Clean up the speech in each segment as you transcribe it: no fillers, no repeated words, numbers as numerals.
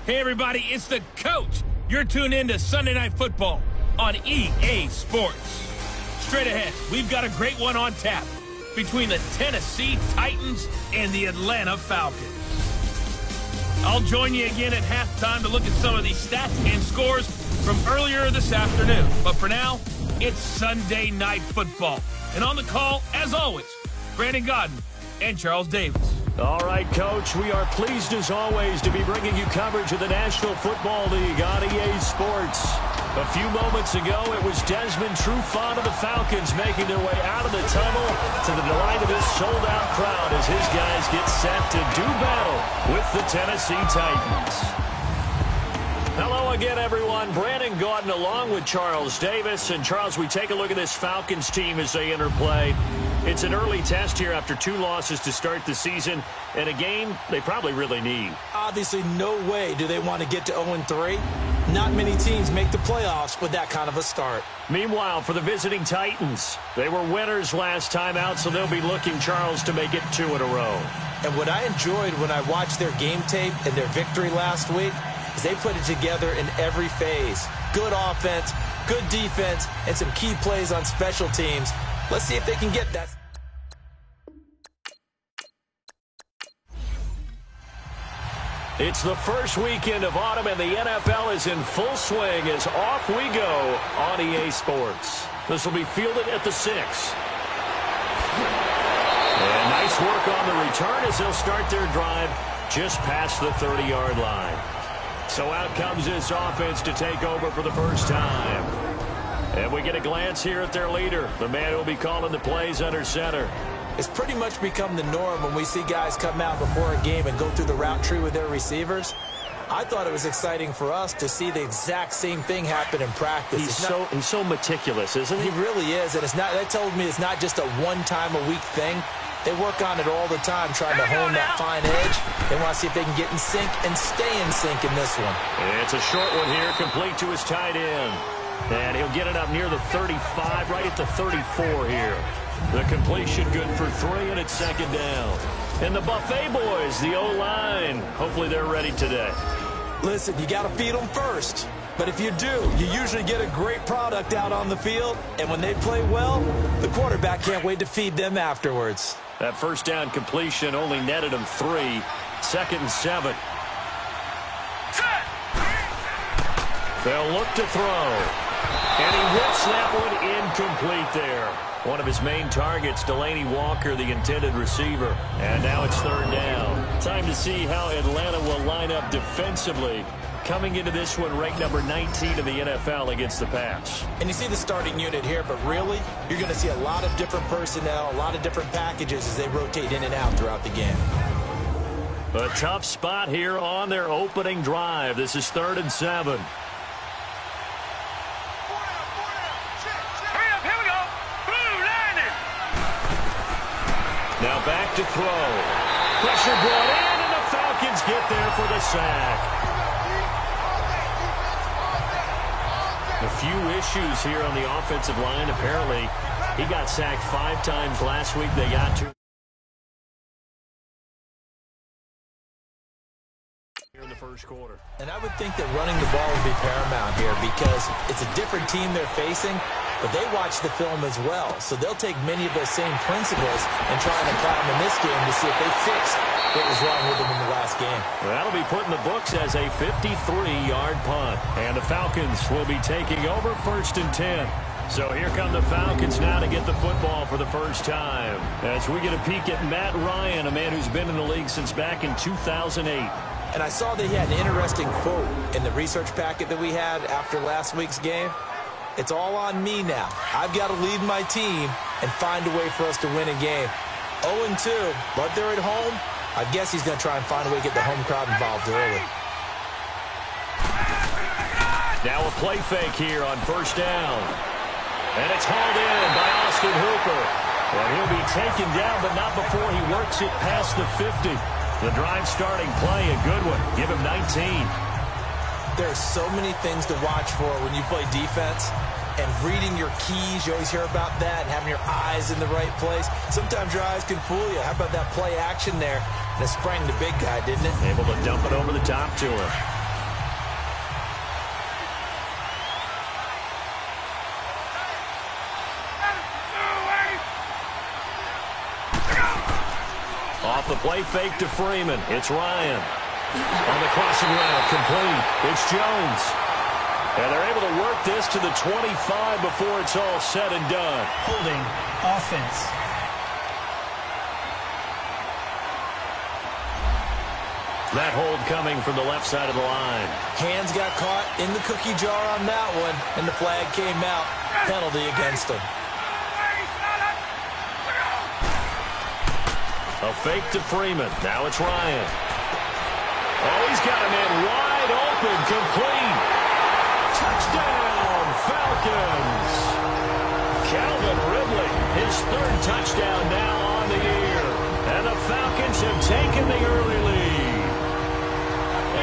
Hey, everybody, it's the coach. You're tuned in to Sunday Night Football on EA Sports. Straight ahead, we've got a great one on tap between the Tennessee Titans and the Atlanta Falcons. I'll join you again at halftime to look at some of these stats and scores from earlier this afternoon. But for now, it's Sunday Night Football. And on the call, as always, Brandon Gaudin and Charles Davis. All right, Coach, we are pleased as always to be bringing you coverage of the National Football League on EA Sports. A few moments ago, it was Desmond Trufant of the Falcons making their way out of the tunnel to the delight of his sold-out crowd as his guys get set to do battle with the Tennessee Titans. Hello again, everyone. Brandon Gaudin along with Charles Davis. And, Charles, we take a look at this Falcons team as they enter play. It's an early test here after 2 losses to start the season, and a game they probably really need. Obviously, no way do they want to get to 0-3. Not many teams make the playoffs with that kind of a start. Meanwhile, for the visiting Titans, they were winners last time out, so they'll be looking, Charles, to make it 2 in a row. And what I enjoyed when I watched their game tape and their victory last week is they put it together in every phase. Good offense, good defense, and some key plays on special teams. Let's see if they can get that. It's the first weekend of autumn, and the NFL is in full swing as off we go on EA Sports. This will be fielded at the 6. And nice work on the return as they'll start their drive just past the 30-yard line. So out comes this offense to take over for the first time. And we get a glance here at their leader, the man who will be calling the plays under center. It's pretty much become the norm when we see guys come out before a game and go through the route tree with their receivers. I thought it was exciting for us to see the exact same thing happen in practice. He's so meticulous, isn't he? He really is, and that told me it's not just a one-time-a-week thing. They work on it all the time, trying to hone that fine edge. They want to see if they can get in sync and stay in sync in this one. It's a short one here, complete to his tight end. And he'll get it up near the 35, right at the 34 here. The completion good for 3, and it's second down. And the Buffet boys, the O-line, hopefully they're ready today. Listen, you got to feed them first. But if you do, you usually get a great product out on the field. And when they play well, the quarterback can't wait to feed them afterwards. That first down completion only netted him 3. Second and 7. They'll look to throw. And he whips that one incomplete there. One of his main targets, Delaney Walker, the intended receiver. And now it's third down. Time to see how Atlanta will line up defensively. Coming into this one, ranked number 19 in the NFL against the pass. And you see the starting unit here, but really, you're going to see a lot of different personnel, a lot of different packages as they rotate in and out throughout the game. A tough spot here on their opening drive. This is 3rd and 7. Now back to throw. Pressure brought in, and the Falcons get there for the sack. A few issues here on the offensive line. Apparently, he got sacked 5 times last week. They got 2 here in the first quarter. And I would think that running the ball would be paramount here because it's a different team they're facing, but they watch the film as well. So they'll take many of those same principles and try and apply them in this game to see if they fix what was wrong with them in the last game. Well, that'll be put in the books as a 53-yard punt. And the Falcons will be taking over 1st and 10. So here come the Falcons now to get the football for the first time. As we get a peek at Matt Ryan, a man who's been in the league since back in 2008. And I saw that he had an interesting quote in the research packet that we had after last week's game. It's all on me now. I've got to lead my team and find a way for us to win a game. 0-2, but they're at home. I guess he's going to try and find a way to get the home crowd involved early. Now a play fake here on 1st down. And it's hauled in by Austin Hooper. And he'll be taken down, but not before he works it past the 50. The drive starting play, a good one. Give him 19. There's so many things to watch for when you play defense. And reading your keys, you always hear about that, and having your eyes in the right place. Sometimes your eyes can fool you. How about that play action there? And it sprang the big guy, didn't it? Able to dump it over the top to him. Play fake to Freeman. It's Ryan. On the crossing route, complete. It's Jones. And they're able to work this to the 25 before it's all said and done. Holding offense. That hold coming from the left side of the line. Hands got caught in the cookie jar on that one, and the flag came out. Penalty against him. A fake to Freeman. Now it's Ryan. Oh, he's got a man wide open. Complete. Touchdown, Falcons. Calvin Ridley, his third touchdown now on the year. And the Falcons have taken the early lead.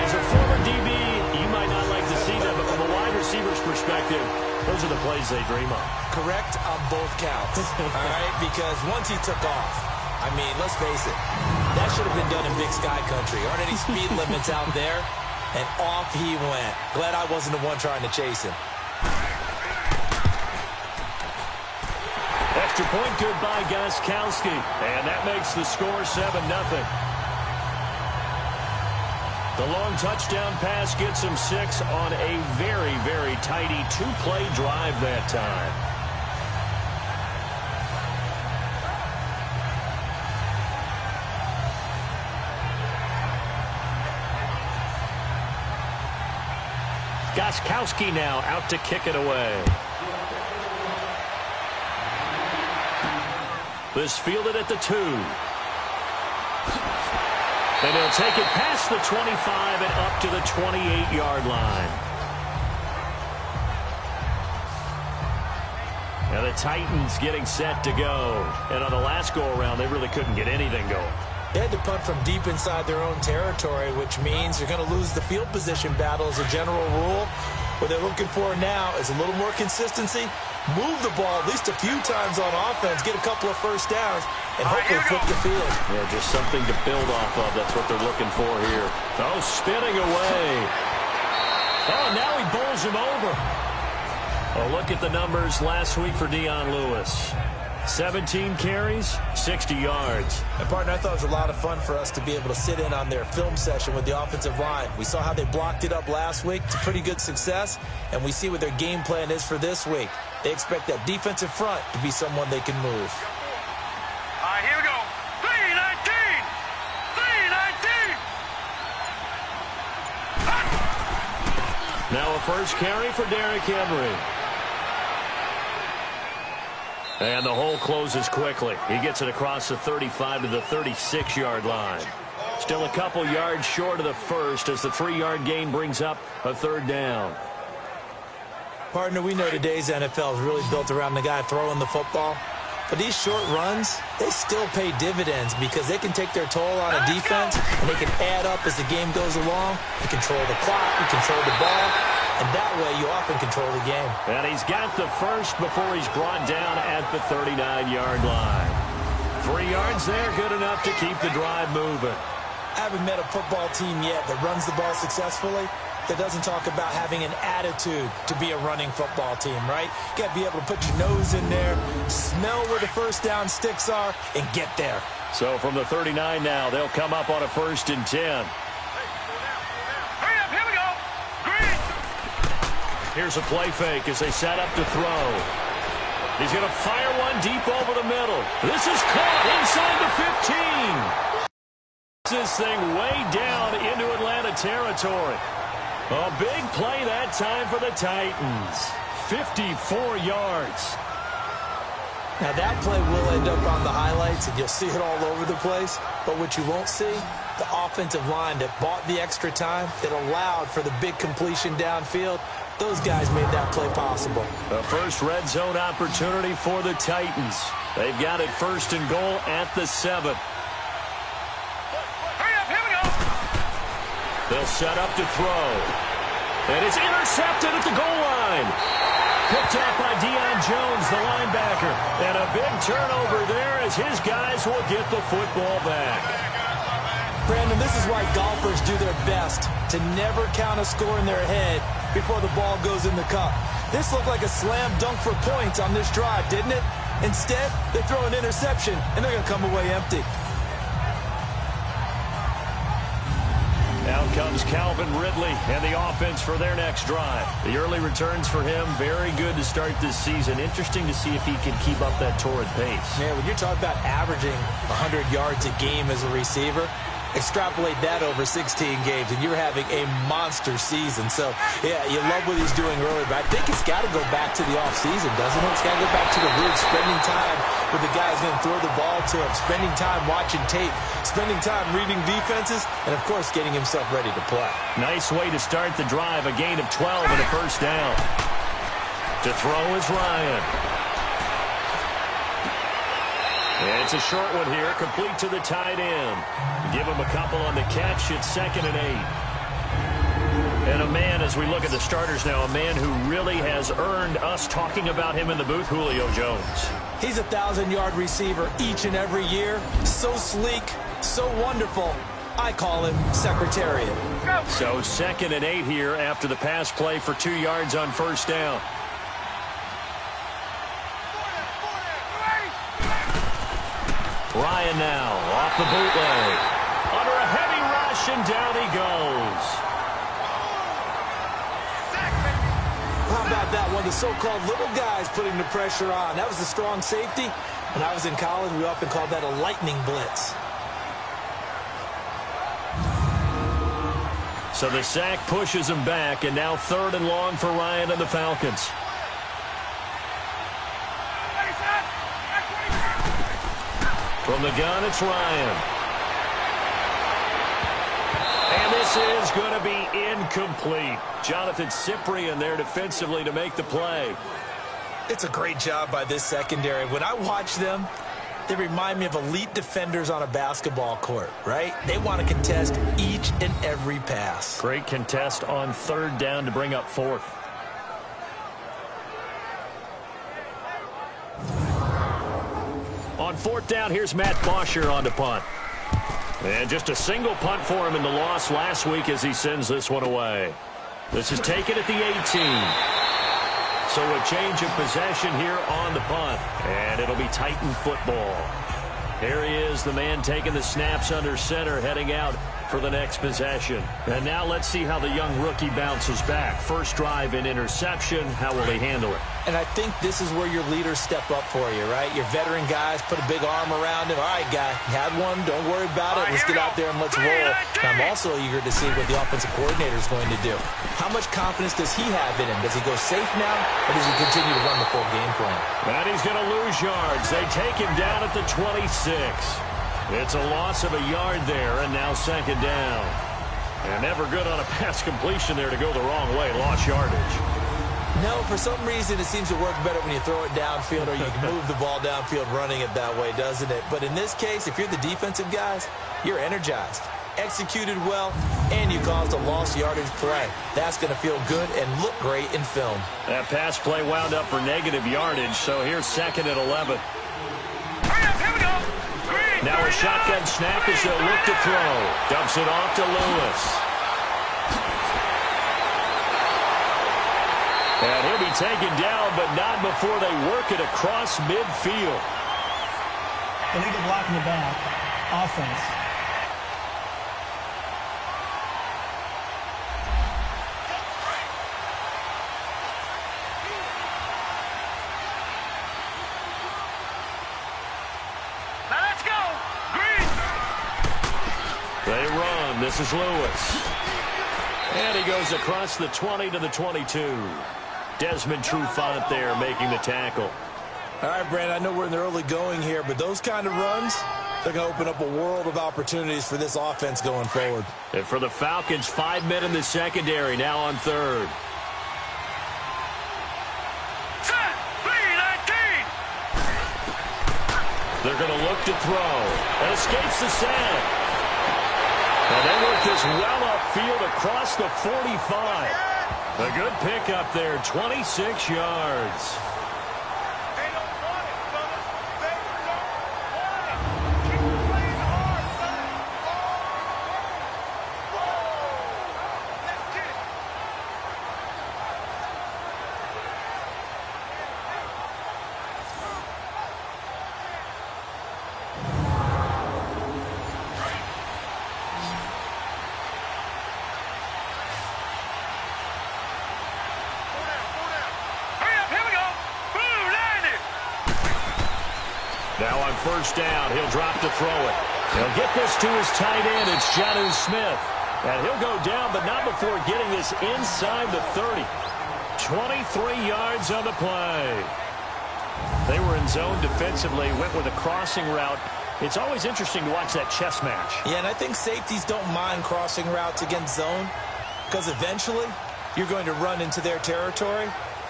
As a former DB, you might not like to see that, but from a wide receiver's perspective, those are the plays they dream of. Correct on both counts, all right? Because once he took off, I mean, let's face it, that should have been done in Big Sky Country. Aren't any speed limits out there? And off he went. Glad I wasn't the one trying to chase him. Extra point good by Gostkowski. And that makes the score 7-0. The long touchdown pass gets him 6 on a very, very tidy two-play drive that time. Gostkowski now out to kick it away. This fielded at the 2. And he'll take it past the 25 and up to the 28-yard line. Now the Titans getting set to go. And on the last go-around, they really couldn't get anything going. They had to punt from deep inside their own territory, which means you're going to lose the field position battle as a general rule. What they're looking for now is a little more consistency, move the ball at least a few times on offense, get a couple of first downs, and hopefully flip the field. Yeah, just something to build off of. That's what they're looking for here. Oh, spinning away. Oh, now he bowls him over. Oh, look at the numbers last week for Dion Lewis. 17 carries, 60 yards. And, partner, I thought it was a lot of fun for us to be able to sit in on their film session with the offensive line. We saw how they blocked it up last week. It's a pretty good success, and we see what their game plan is for this week. They expect that defensive front to be someone they can move. All right, here we go. 3-19! 3-19! Now a first carry for Derrick Henry. And the hole closes quickly. He gets it across the 35 to the 36-yard line. Still a couple yards short of the first as the 3-yard gain brings up a third down. Partner, we know today's NFL is really built around the guy throwing the football. But these short runs, they still pay dividends because they can take their toll on a defense, and they can add up as the game goes along. You control the clock, you control the ball, and that way you often control the game. And he's got the first before he's brought down at the 39-yard line. 3 yards there, good enough to keep the drive moving. I haven't met a football team yet that runs the ball successfully that doesn't talk about having an attitude to be a running football team, right? You got to be able to put your nose in there, smell where the first down sticks are, and get there. So from the 39 now, they'll come up on a 1st and 10. Hurry up, here we go. Green! Here's a play fake as they set up to throw. He's going to fire one deep over the middle. This is caught inside the 15. This thing way down into Atlanta territory. A big play that time for the Titans. 54 yards. Now that play will end up on the highlights, and you'll see it all over the place. But what you won't see, the offensive line that bought the extra time, that allowed for the big completion downfield, those guys made that play possible. The first red zone opportunity for the Titans. They've got it 1st and goal at the 7. They'll set up to throw. And it's intercepted at the goal line. Picked up by Deion Jones, the linebacker. And a big turnover there as his guys will get the football back. Brandon, this is why golfers do their best to never count a score in their head before the ball goes in the cup. This looked like a slam dunk for points on this drive, didn't it? Instead, they throw an interception, and they're going to come away empty. Out comes Calvin Ridley and the offense for their next drive. The early returns for him, very good to start this season. Interesting to see if he can keep up that torrid pace. Man, when you're talking about averaging 100 yards a game as a receiver, extrapolate that over 16 games, and you're having a monster season. So, yeah, you love what he's doing early, but I think it's got to go back to the offseason, doesn't it? It's got to go back to the roots, spending time with the guys going to throw the ball to him, spending time watching tape, spending time reading defenses, and, of course, getting himself ready to play. Nice way to start the drive, a gain of 12 and a first down. To throw is Ryan. It's a short one here, complete to the tight end. Give him a couple on the catch. It's 2nd and 8. And a man, as we look at the starters now, a man who really has earned us talking about him in the booth, Julio Jones. He's a 1,000-yard receiver each and every year. So sleek, so wonderful. I call him Secretariat. So 2nd and 8 here after the pass play for 2 yards on first down. Ryan now off the bootleg. Under a heavy rush, and down he goes. How about that one? The so-called little guys putting the pressure on. That was the strong safety. When I was in college, we often called that a lightning blitz. So the sack pushes him back, and now 3rd and long for Ryan and the Falcons. From the gun, it's Ryan. And this is going to be incomplete. Jonathan Cyprien there defensively to make the play. It's a great job by this secondary. When I watch them, they remind me of elite defenders on a basketball court, right? They want to contest each and every pass. Great contest on 3rd down to bring up 4th. On 4th down, here's Matt Bosher on the punt. And just a single punt for him in the loss last week as he sends this one away. This is taken at the 18. So a change of possession here on the punt. And it'll be Titan football. Here he is, the man taking the snaps under center, heading out for the next possession. And now let's see how the young rookie bounces back. First drive in interception. How will he handle it? And I think this is where your leaders step up for you, right? Your veteran guys put a big arm around him. All right, guy, you had one. Don't worry about it. Let's get out there and let's roll. And I'm also eager to see what the offensive coordinator is going to do. How much confidence does he have in him? Does he go safe now, or does he continue to run the full game plan? And he's going to lose yards. They take him down at the 26. It's a loss of a yard there, and now 2nd down. And never good on a pass completion there to go the wrong way. Lost yardage. No, for some reason it seems to work better when you throw it downfield or you can move the ball downfield running it that way, doesn't it? But in this case, if you're the defensive guys, you're energized, executed well, and you caused a lost yardage play. That's going to feel good and look great in film. That pass play wound up for negative yardage, so here's 2nd and 11. Here we go. Now a shotgun snap as they'll look to throw. Dumps it off to Lewis. And he'll be taken down, but not before they work it across midfield. Illegal block in the back. Offense. Now let's go. Green. They run. This is Lewis. And he goes across the 20 to the 22. Desmond Trufant there making the tackle. All right, Brandon, I know we're in the early going here, but those kind of runs, they're going to open up a world of opportunities for this offense going forward. And for the Falcons, 5 men in the secondary, now on 3rd. Set. 3-19. They're going to look to throw. And escapes the sack. And they work this well upfield across the 45. A good pickup there, 26 yards. They don't want it, fellas. They don't want it. Keep playing hard, fellas. Let's get it. Now on first down, he'll drop to throw it. He'll get this to his tight end. It's Jonnu Smith. And he'll go down, but not before getting this inside the 30. 23 yards on the play. They were in zone defensively, went with a crossing route. It's always interesting to watch that chess match. Yeah, and I think safeties don't mind crossing routes against zone because eventually you're going to run into their territory,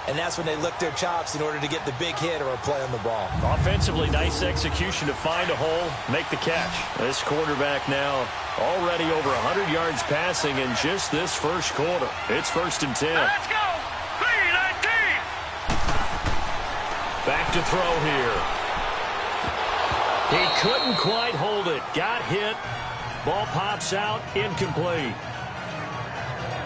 and that's when they lick their chops in order to get the big hit or a play on the ball. Offensively, nice execution to find a hole, make the catch. This quarterback now already over 100 yards passing in just this first quarter. It's 1st and 10. Let's go! 3-19! Back to throw here. He couldn't quite hold it. Got hit. Ball pops out. Incomplete.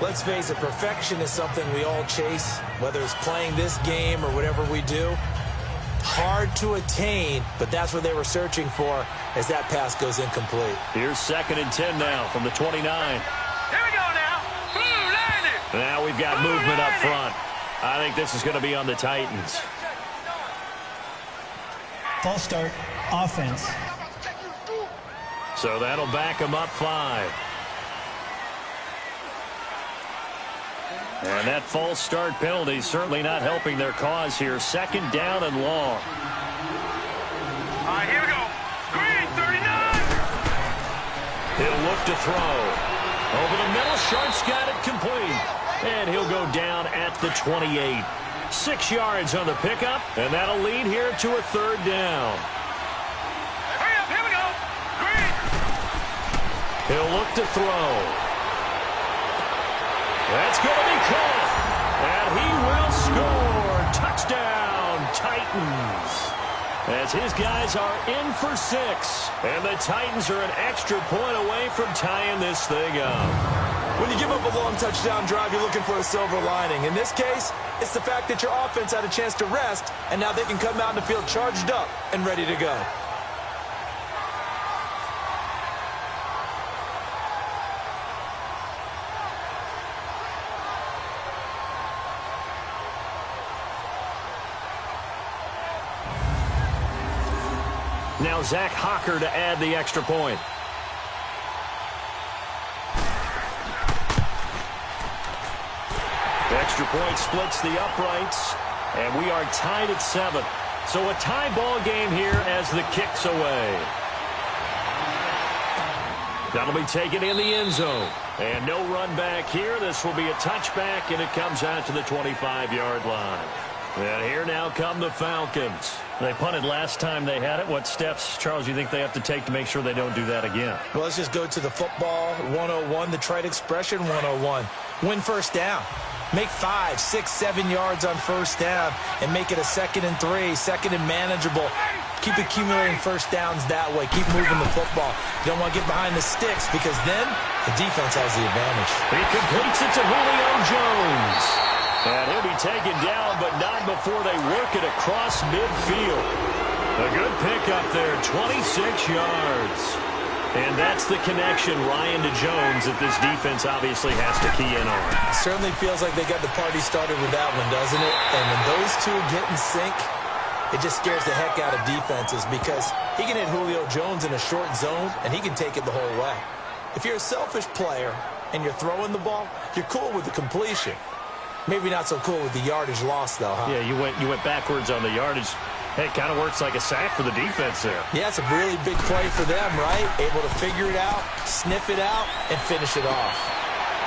Let's face it, perfection is something we all chase, whether it's playing this game or whatever we do. Hard to attain, but that's what they were searching for as that pass goes incomplete. Here's 2nd and 10 now from the 29. Here we go now. Landed. Now we've got movement up front. I think this is going to be on the Titans. False start, offense. So that'll back them up 5. And that false start penalty certainly not helping their cause here. 2nd down and long. All right, here we go. Green, 39. He'll look to throw. Over the middle, Sharp's got it complete. And he'll go down at the 28. 6 yards on the pickup, and that'll lead here to a 3rd down. Hurry up, here we go. Green. He'll look to throw. That's going to be caught. And he will score. Touchdown, Titans. As his guys are in for 6. And the Titans are an extra point away from tying this thing up. When you give up a long touchdown drive, you're looking for a silver lining. In this case, it's the fact that your offense had a chance to rest, and now they can come out in the field charged up and ready to go. Now Zach Hocker to add the extra point. The extra point splits the uprights, and we are tied at 7. So a tie ball game here as the kick's away. That'll be taken in the end zone. And no run back here. This will be a touchback, and it comes out to the 25-yard line. And here now come the Falcons. They punted last time they had it. What steps, Charles, you think they have to take to make sure they don't do that again? Well, let's just go to the football 101, the trite expression 101. Win first down. Make 5, 6, 7 yards on first down and make it a 2nd and 3, 2nd and manageable. Keep accumulating first downs that way. Keep moving the football. You don't want to get behind the sticks because then the defense has the advantage. He completes it to Julio Jones. And he'll be taken down, but not before they work it across midfield. A good pickup there, 26 yards. And that's the connection, Ryan to Jones, that this defense obviously has to key in on. Certainly feels like they got the party started with that one, doesn't it? And when those two get in sync, it just scares the heck out of defenses because he can hit Julio Jones in a short zone, and he can take it the whole way. If you're a selfish player and you're throwing the ball, you're cool with the completion. Maybe not so cool with the yardage loss, though, huh? Yeah, you went backwards on the yardage. Hey, it kind of works like a sack for the defense there. Yeah, it's a really big play for them, right? Able to figure it out, sniff it out, and finish it off.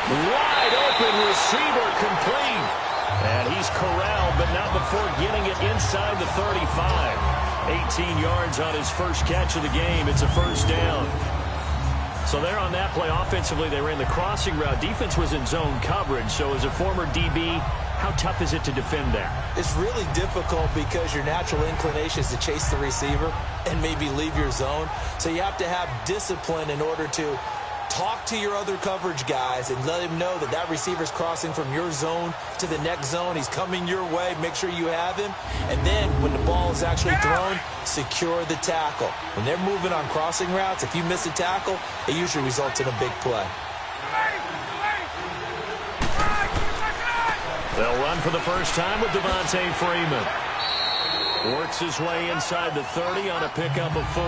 Wide open receiver complete. And he's corralled, but not before getting it inside the 35. 18 yards on his first catch of the game. It's a first down. So there on that play, offensively, they ran the crossing route. Defense was in zone coverage. So as a former DB, how tough is it to defend that? It's really difficult because your natural inclination is to chase the receiver and maybe leave your zone. So you have to have discipline in order to talk to your other coverage guys and let him know that that receiver's crossing from your zone to the next zone. He's coming your way. Make sure you have him. And then when the ball is actually thrown, secure the tackle. When they're moving on crossing routes, if you miss a tackle, it usually results in a big play. They'll run for the first time with Devontae Freeman. Works his way inside the 30 on a pickup of 4.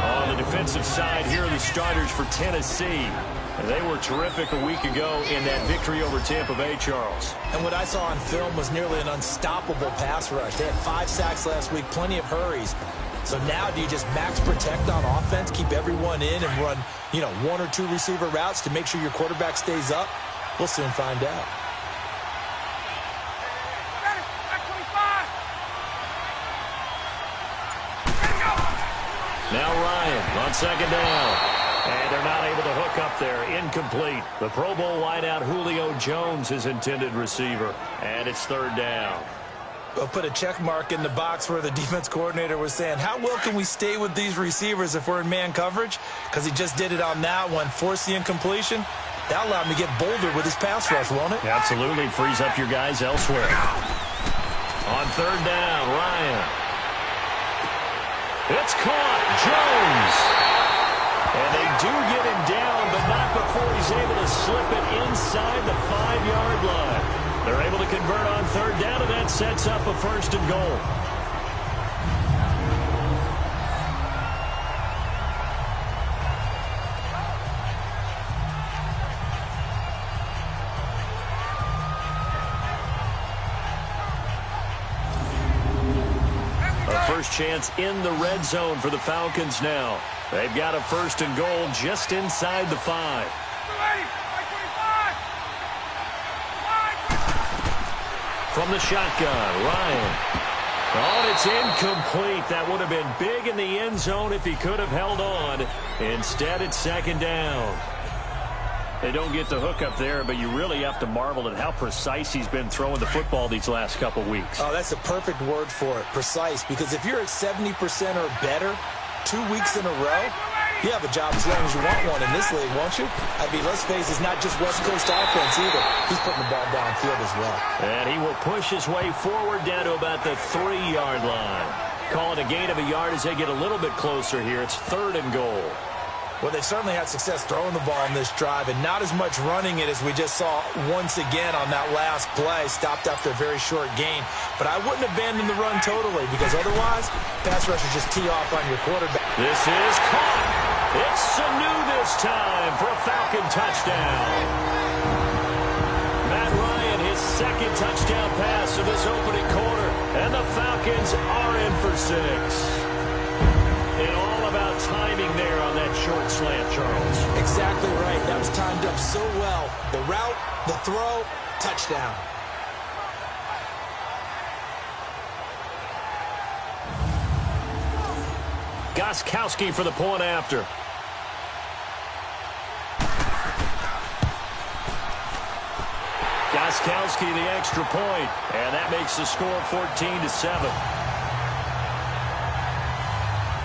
On the defensive side, here are the starters for Tennessee. And they were terrific a week ago in that victory over Tampa Bay, Charles. And what I saw on film was nearly an unstoppable pass rush. They had 5 sacks last week, plenty of hurries. So now do you just max protect on offense, keep everyone in, and run, 1 or 2 receiver routes to make sure your quarterback stays up? We'll soon find out. Now Ryan on second down. And they're not able to hook up there. Incomplete. The Pro Bowl wideout Julio Jones is intended receiver. And it's 3rd down. We'll put a check mark in the box where the defense coordinator was saying, how well can we stay with these receivers if we're in man coverage? Because he just did it on that one. Force the incompletion. That'll allow him to get bolder with his pass rush, won't it? Absolutely. Frees up your guys elsewhere. On 3rd down, Ryan. It's caught. Jones. And they do get him down, but not before he's able to slip it inside the 5-yard line. They're able to convert on 3rd down, and that sets up a 1st and goal. A first chance in the red zone for the Falcons now. They've got a 1st and goal just inside the 5. From the shotgun, Ryan. Oh, it's incomplete. That would have been big in the end zone if he could have held on. Instead, it's 2nd down. They don't get the hook up there, but you really have to marvel at how precise he's been throwing the football these last couple weeks. Oh, that's a perfect word for it, precise, because if you're at 70% or better 2 weeks in a row, you have a job as long as you want one in this league, won't you? I mean, let's face it, it's not just West Coast offense either. He's putting the ball downfield as well. And he will push his way forward down to about the 3-yard line. Call it a gain of a yard as they get a little bit closer here. It's 3rd and goal. Well, they certainly had success throwing the ball in this drive, and not as much running it as we just saw once again on that last play. Stopped after a very short gain. But I wouldn't abandon the run totally, because otherwise, pass rushers just tee off on your quarterback. This is caught. It's Sanu this time for a Falcon touchdown. Matt Ryan, his 2nd touchdown pass of this opening quarter, and the Falcons are in for 6. And all about timing there on that short slant, Charles. Exactly right. That was timed up so well. The route, the throw, touchdown. Gostkowski for the point after. Gostkowski the extra point, and that makes the score 14-7.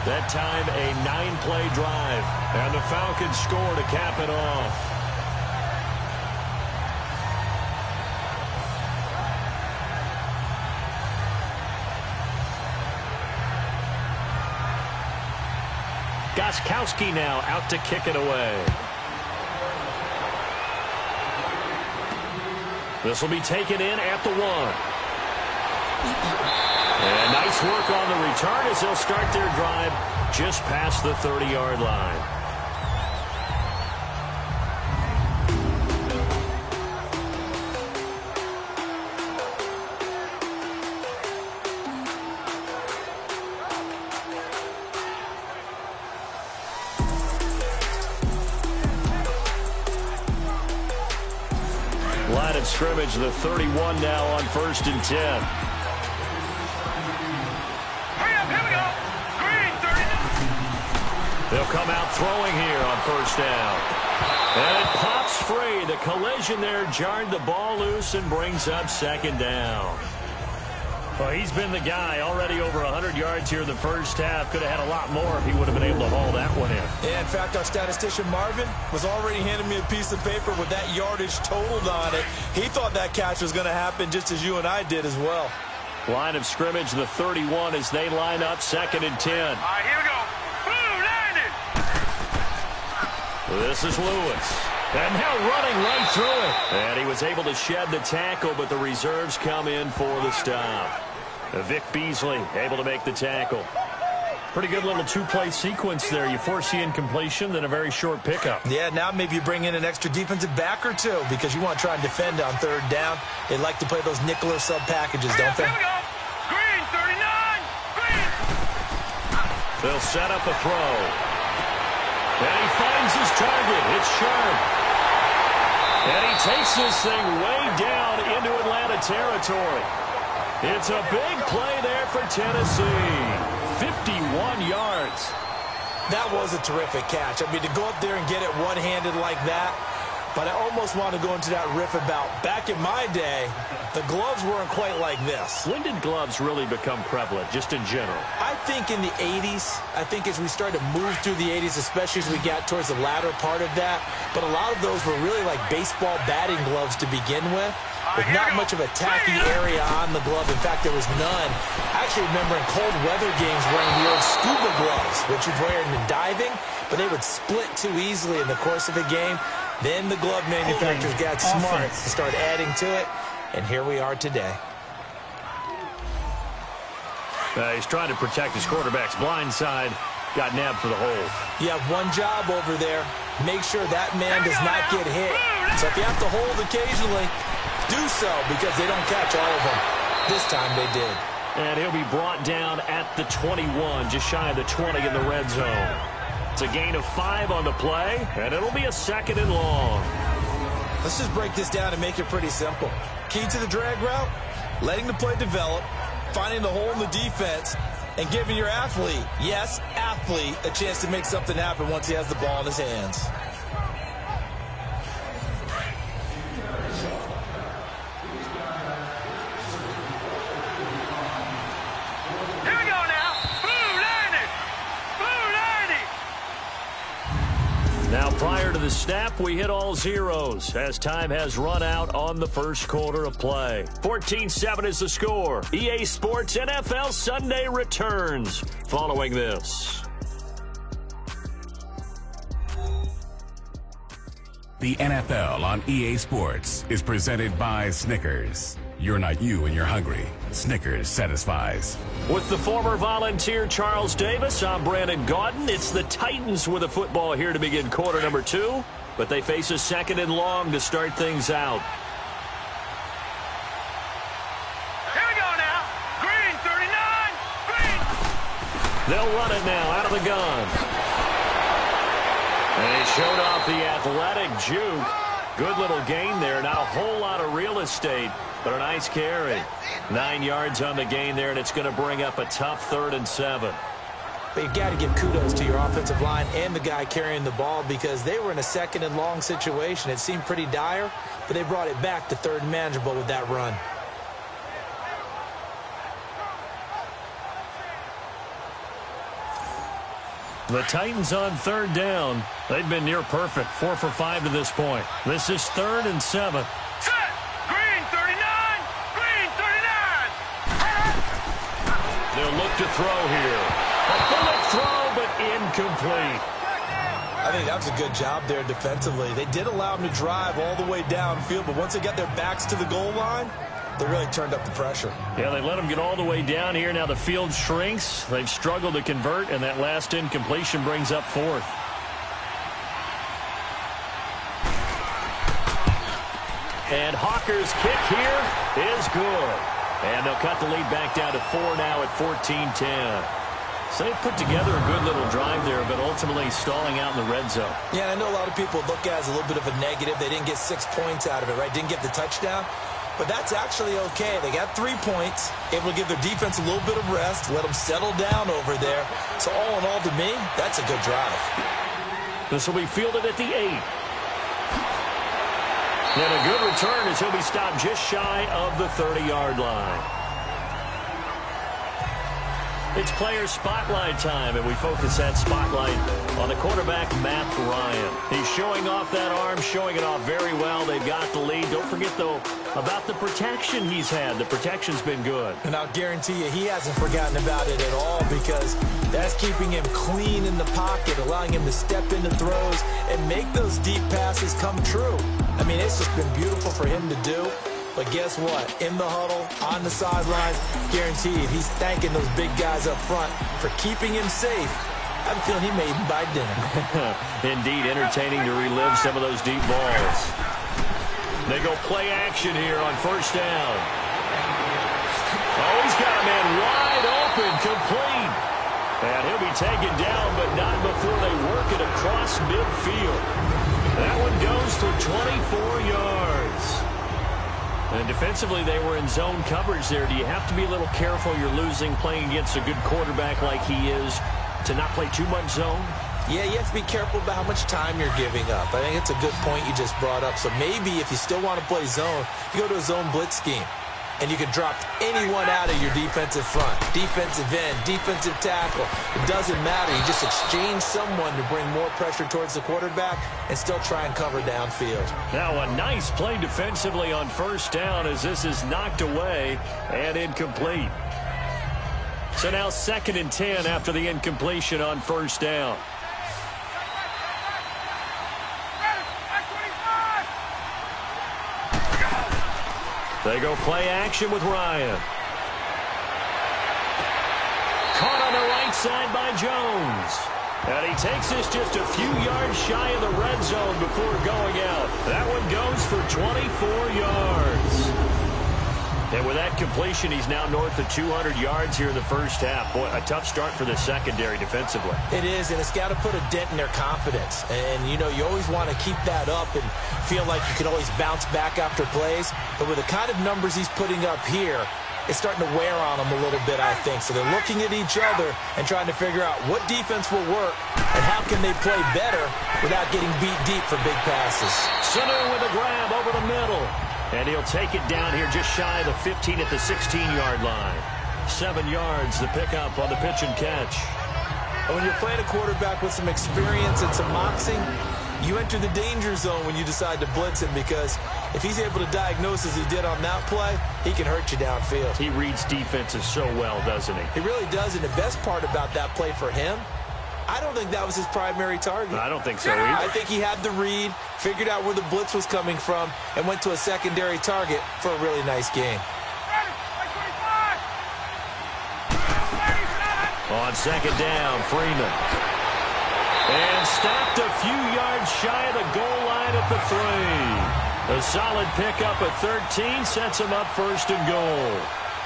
That time a 9-play drive, and the Falcons score to cap it off. Gostkowski now out to kick it away. This will be taken in at the 1. And nice work on the return as they'll start their drive just past the 30-yard line. Line of scrimmage, the 31 now on 1st and 10. Hurry up, here we go. Green, 30. They'll come out throwing here on 1st down. And it pops free. The collision there jarred the ball loose and brings up 2nd down. Well, he's been the guy already over 100 yards here in the first half. Could have had a lot more if he would have been able to haul that one in. Yeah, in fact, our statistician Marvin was already handing me a piece of paper with that yardage totaled on it. He thought that catch was going to happen just as you and I did as well. Line of scrimmage, the 31 as they line up 2nd and 10. All right, here we go. Blue landed. This is Lewis. And now running right through it. And he was able to shed the tackle, but the reserves come in for the stop. Vic Beasley able to make the tackle. Pretty good little two-play sequence there. You force the incompletion, then a very short pickup. Yeah, now maybe you bring in an extra defensive back or two because you want to try and defend on third down. They like to play those nickel or sub packages, don't they? Here we go. Green, 39. Green. They'll set up a throw. And he finds his target. It's Sharp. And he takes this thing way down into Atlanta territory. It's a big play there for Tennessee. 51 yards. That was a terrific catch. I mean, to go up there and get it one-handed like that, but I almost want to go into that riff about back in my day, the gloves weren't quite like this. When did gloves really become prevalent, just in general? I think in the 80s. I think as we started to move through the 80s, especially as we got towards the latter part of that, but a lot of those were really like baseball batting gloves to begin with not much of a tacky area on the glove. In fact, there was none. I actually remember in cold weather games wearing the old scuba gloves, which you'd wear in diving, but they would split too easily in the course of a game. Then the glove manufacturers got smart to start adding to it, and here we are today. He's trying to protect his quarterback's blind side. Got nabbed for the hold. You have one job over there. Make sure that man does not get hit. So if you have to hold occasionally, do so because they don't catch all of them. This time they did. And he'll be brought down at the 21, just shy of the 20 in the red zone. It's a gain of 5 on the play, and it'll be a 2nd and long. Let's just break this down and make it pretty simple. Key to the drag route, letting the play develop, finding the hole in the defense, and giving your athlete, yes, athlete, a chance to make something happen once he has the ball in his hands. Here we go now. Blue 90. Blue 90. Now, prior to the snap, we hit all zeros as time has run out on the first quarter of play. 14-7 is the score. EA Sports NFL Sunday returns following this. The NFL on EA Sports is presented by Snickers. You're not you and you're hungry. Snickers satisfies. With the former Volunteer Charles Davis, I'm Brandon Gaudin. It's the Titans with the football here to begin quarter number 2, but they face a 2nd and long to start things out. Here we go now. Green 39. Green. They'll run it now out of the gun. And he showed off the athletic juke. Good little gain there. Not a whole lot of real estate, but a nice carry. 9 yards on the gain there, and it's going to bring up a tough 3rd and 7. But you've got to give kudos to your offensive line and the guy carrying the ball because they were in a 2nd and long situation. It seemed pretty dire, but they brought it back to 3rd and manageable with that run. The Titans on 3rd down. They've been near perfect, 4 for 5 to this point. This is 3rd and 7. Set. Green 39. Green 39. They'll look to throw here. A bullet throw, but incomplete. I think that was a good job there defensively. They did allow them to drive all the way downfield, but once they got their backs to the goal line, they really turned up the pressure. Yeah, they let them get all the way down here. Now the field shrinks. They've struggled to convert, and that last incompletion brings up 4th. And Hawker's kick here is good. And they'll cut the lead back down to 4 now at 14-10. So they put together a good little drive there, but ultimately stalling out in the red zone. Yeah, I know a lot of people look at it as a little bit of a negative. They didn't get 6 points out of it, right? Didn't get the touchdown. But that's actually okay. They got 3 points, able to give their defense a little bit of rest, let them settle down over there. So all in all, to me, that's a good drive. This will be fielded at the 8. And a good return as he'll be stopped just shy of the 30-yard line. It's player spotlight time, and we focus that spotlight on the quarterback, Matt Ryan. He's showing off that arm, showing it off very well. They've got the lead. Don't forget, though, about the protection he's had. The protection's been good. And I'll guarantee you he hasn't forgotten about it at all, because that's keeping him clean in the pocket, allowing him to step into throws and make those deep passes come true. I mean, it's just been beautiful for him to do. But guess what? In the huddle, on the sidelines, guaranteed he's thanking those big guys up front for keeping him safe. I'm feeling he may even buy dinner. Indeed, entertaining to relive some of those deep balls. They go play action here on first down. Oh, he's got a man wide open, complete. And he'll be taken down, but not before they work it across midfield. That one goes for 24 yards. And defensively, they were in zone coverage there. Do you have to be a little careful? You're losing, playing against a good quarterback like he is, to not play too much zone? Yeah, you have to be careful about how much time you're giving up. I think it's a good point you just brought up. So maybe if you still want to play zone, you go to a zone blitz scheme. And you can drop anyone out of your defensive front, defensive end, defensive tackle. It doesn't matter. You just exchange someone to bring more pressure towards the quarterback and still try and cover downfield. Now a nice play defensively on first down as this is knocked away and incomplete. So now 2nd and 10 after the incompletion on first down. They go play action with Ryan. Caught on the right side by Jones. And he takes this just a few yards shy of the red zone before going out. That one goes for 24 yards. And with that completion, he's now north of 200 yards here in the first half. Boy, a tough start for the secondary defensively. It is, and it's got to put a dent in their confidence. And, you know, you always want to keep that up and feel like you can always bounce back after plays. But with the kind of numbers he's putting up here, it's starting to wear on them a little bit, I think. So they're looking at each other and trying to figure out what defense will work and how can they play better without getting beat deep for big passes. Center with a grab over the middle. And he'll take it down here just shy of the 15 at the 16-yard line. 7 yards, the pickup on the pitch and catch. And when you're playing a quarterback with some experience and some moxie, you enter the danger zone when you decide to blitz him, because if he's able to diagnose as he did on that play, he can hurt you downfield. He reads defenses so well, doesn't he? He really does, and the best part about that play for him, I don't think that was his primary target. I don't think so either. I think he had the read, figured out where the blitz was coming from, and went to a secondary target for a really nice game. On second down, Freeman. And stopped a few yards shy of the goal line at the 3. A solid pickup at 13 sets him up 1st and goal.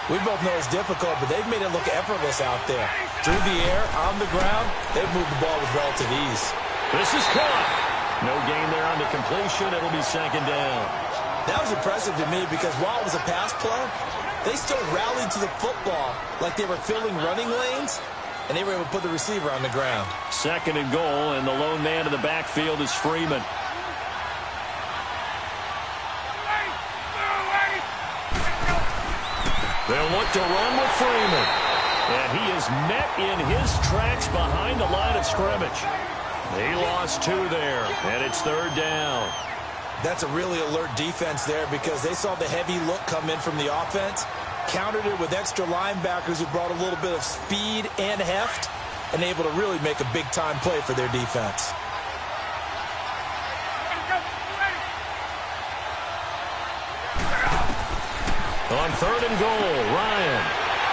We both know it's difficult, but they've made it look effortless out there. Through the air, on the ground, they've moved the ball with relative ease. This is caught. No gain there on the completion. It'll be 2nd down. That was impressive to me because while it was a pass play, they still rallied to the football like they were filling running lanes, and they were able to put the receiver on the ground. 2nd and goal, and the lone man in the backfield is Freeman. They'll look to run with Freeman. And he is met in his tracks behind the line of scrimmage. He lost 2 there, and it's 3rd down. That's a really alert defense there because they saw the heavy look come in from the offense, countered it with extra linebackers who brought a little bit of speed and heft, and able to really make a big-time play for their defense. On 3rd and goal, Ryan.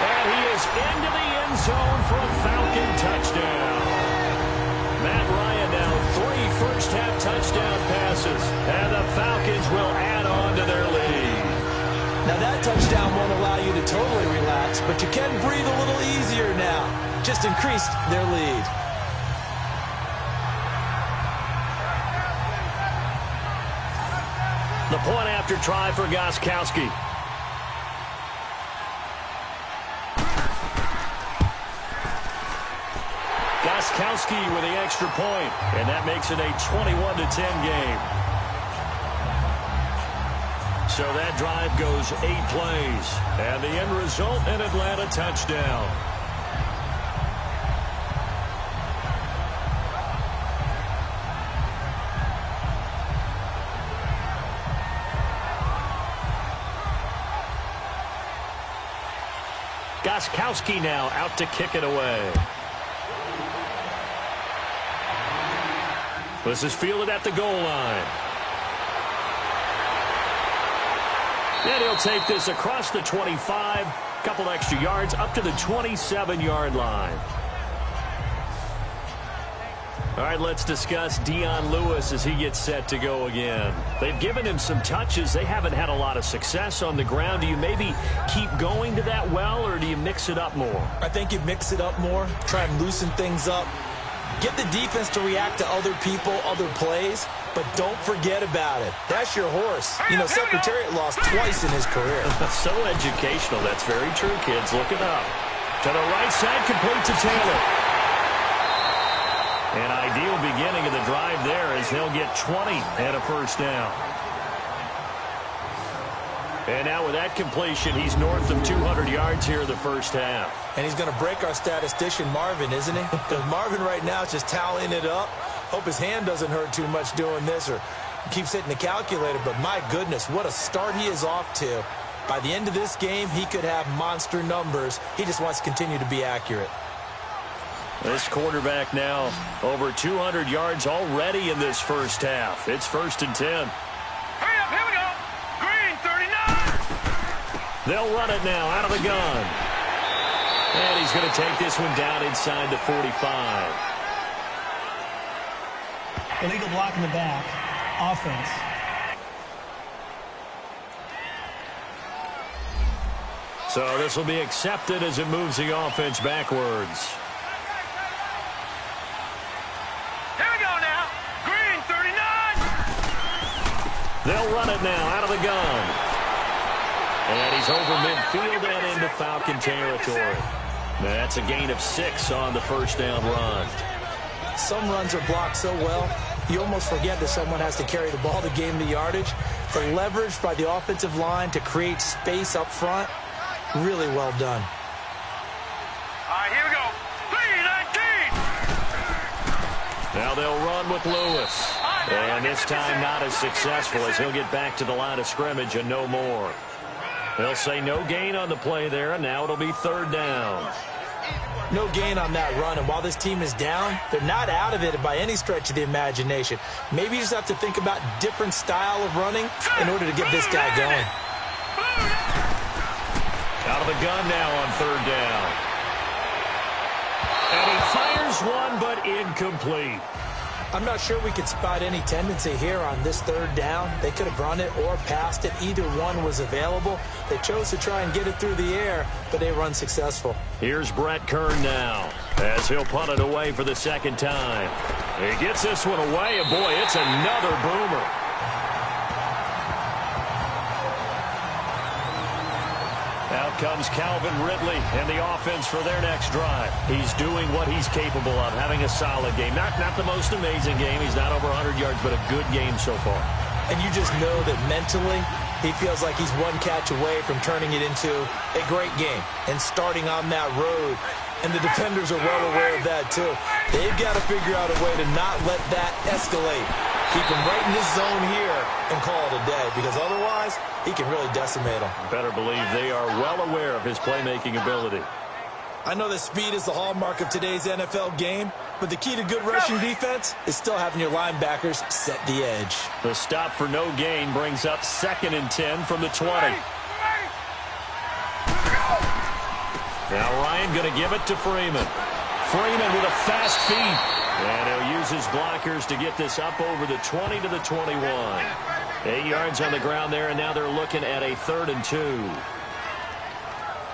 And he is into the end zone for a Falcon touchdown. Matt Ryan now 3 first-half touchdown passes. And the Falcons will add on to their lead. Now that touchdown won't allow you to totally relax, but you can breathe a little easier now. Just increased their lead. The point after try for Gostkowski. Gostkowski with the extra point, and that makes it a 21-10 game. So that drive goes 8 plays, and the end result, an Atlanta touchdown. Gostkowski now out to kick it away. This is fielded at the goal line. And he'll take this across the 25, couple extra yards up to the 27-yard line. All right, let's discuss Dion Lewis as he gets set to go again. They've given him some touches. They haven't had a lot of success on the ground. Do you maybe keep going to that well, or do you mix it up more? I think you mix it up more, try and loosen things up. Get the defense to react to other people, other plays, but don't forget about it. That's your horse. You know, Secretariat lost twice in his career. So educational. That's very true, kids. Look it up. To the right side, complete to Taylor. An ideal beginning of the drive there as they'll get 20 and a first down. And now with that completion, he's north of 200 yards here in the first half. And he's going to break our statistician, Marvin, isn't he? Because Marvin right now is just tallying it up. Hope his hand doesn't hurt too much doing this or keeps hitting the calculator. But my goodness, what a start he is off to. By the end of this game, he could have monster numbers. He just wants to continue to be accurate. This quarterback now over 200 yards already in this first half. It's 1st and 10. Hurry up, here we go. Green, 39. They'll run it now out of the gun. And he's going to take this one down inside the 45. Illegal block in the back. Offense. So this will be accepted as it moves the offense backwards. Here we go now. Green, 39. They'll run it now out of the gun. And he's over midfield and into Falcon territory. That's a gain of 6 on the first down run. Some runs are blocked so well, you almost forget that someone has to carry the ball to gain the yardage. The leverage by the offensive line to create space up front, really well done. All right, here we go. 3-19. Now they'll run with Lewis. And this time not as successful as he'll get back to the line of scrimmage and no more. They'll say no gain on the play there, and now it'll be 3rd down. No gain on that run, and while this team is down, they're not out of it by any stretch of the imagination. Maybe you just have to think about different style of running in order to get this guy going. Out of the gun now on 3rd down. And he fires one, but incomplete. I'm not sure we could spot any tendency here on this 3rd down. They could have run it or passed it. Either one was available. They chose to try and get it through the air, but they run successful. Here's Brett Kern now as he'll punt it away for the 2nd time. He gets this one away, and boy, it's another boomer. Out comes Calvin Ridley and the offense for their next drive. He's doing what he's capable of, having a solid game. Not the most amazing game. He's not over 100 yards, but a good game so far. And you just know that mentally, he feels like he's one catch away from turning it into a great game and starting on that road. And the defenders are well aware of that, too. They've got to figure out a way to not let that escalate. Keep him right in this zone here and call it a day, because otherwise, he can really decimate them. Better believe they are well aware of his playmaking ability. I know that speed is the hallmark of today's NFL game, but the key to good rushing defense is still having your linebackers set the edge. The stop for no gain brings up 2nd and 10 from the 20. Now Ryan going to give it to Freeman. Freeman with a fast feet. And he'll use his blockers to get this up over the 20 to the 21. 8 yards on the ground there, and now they're looking at a 3rd and 2.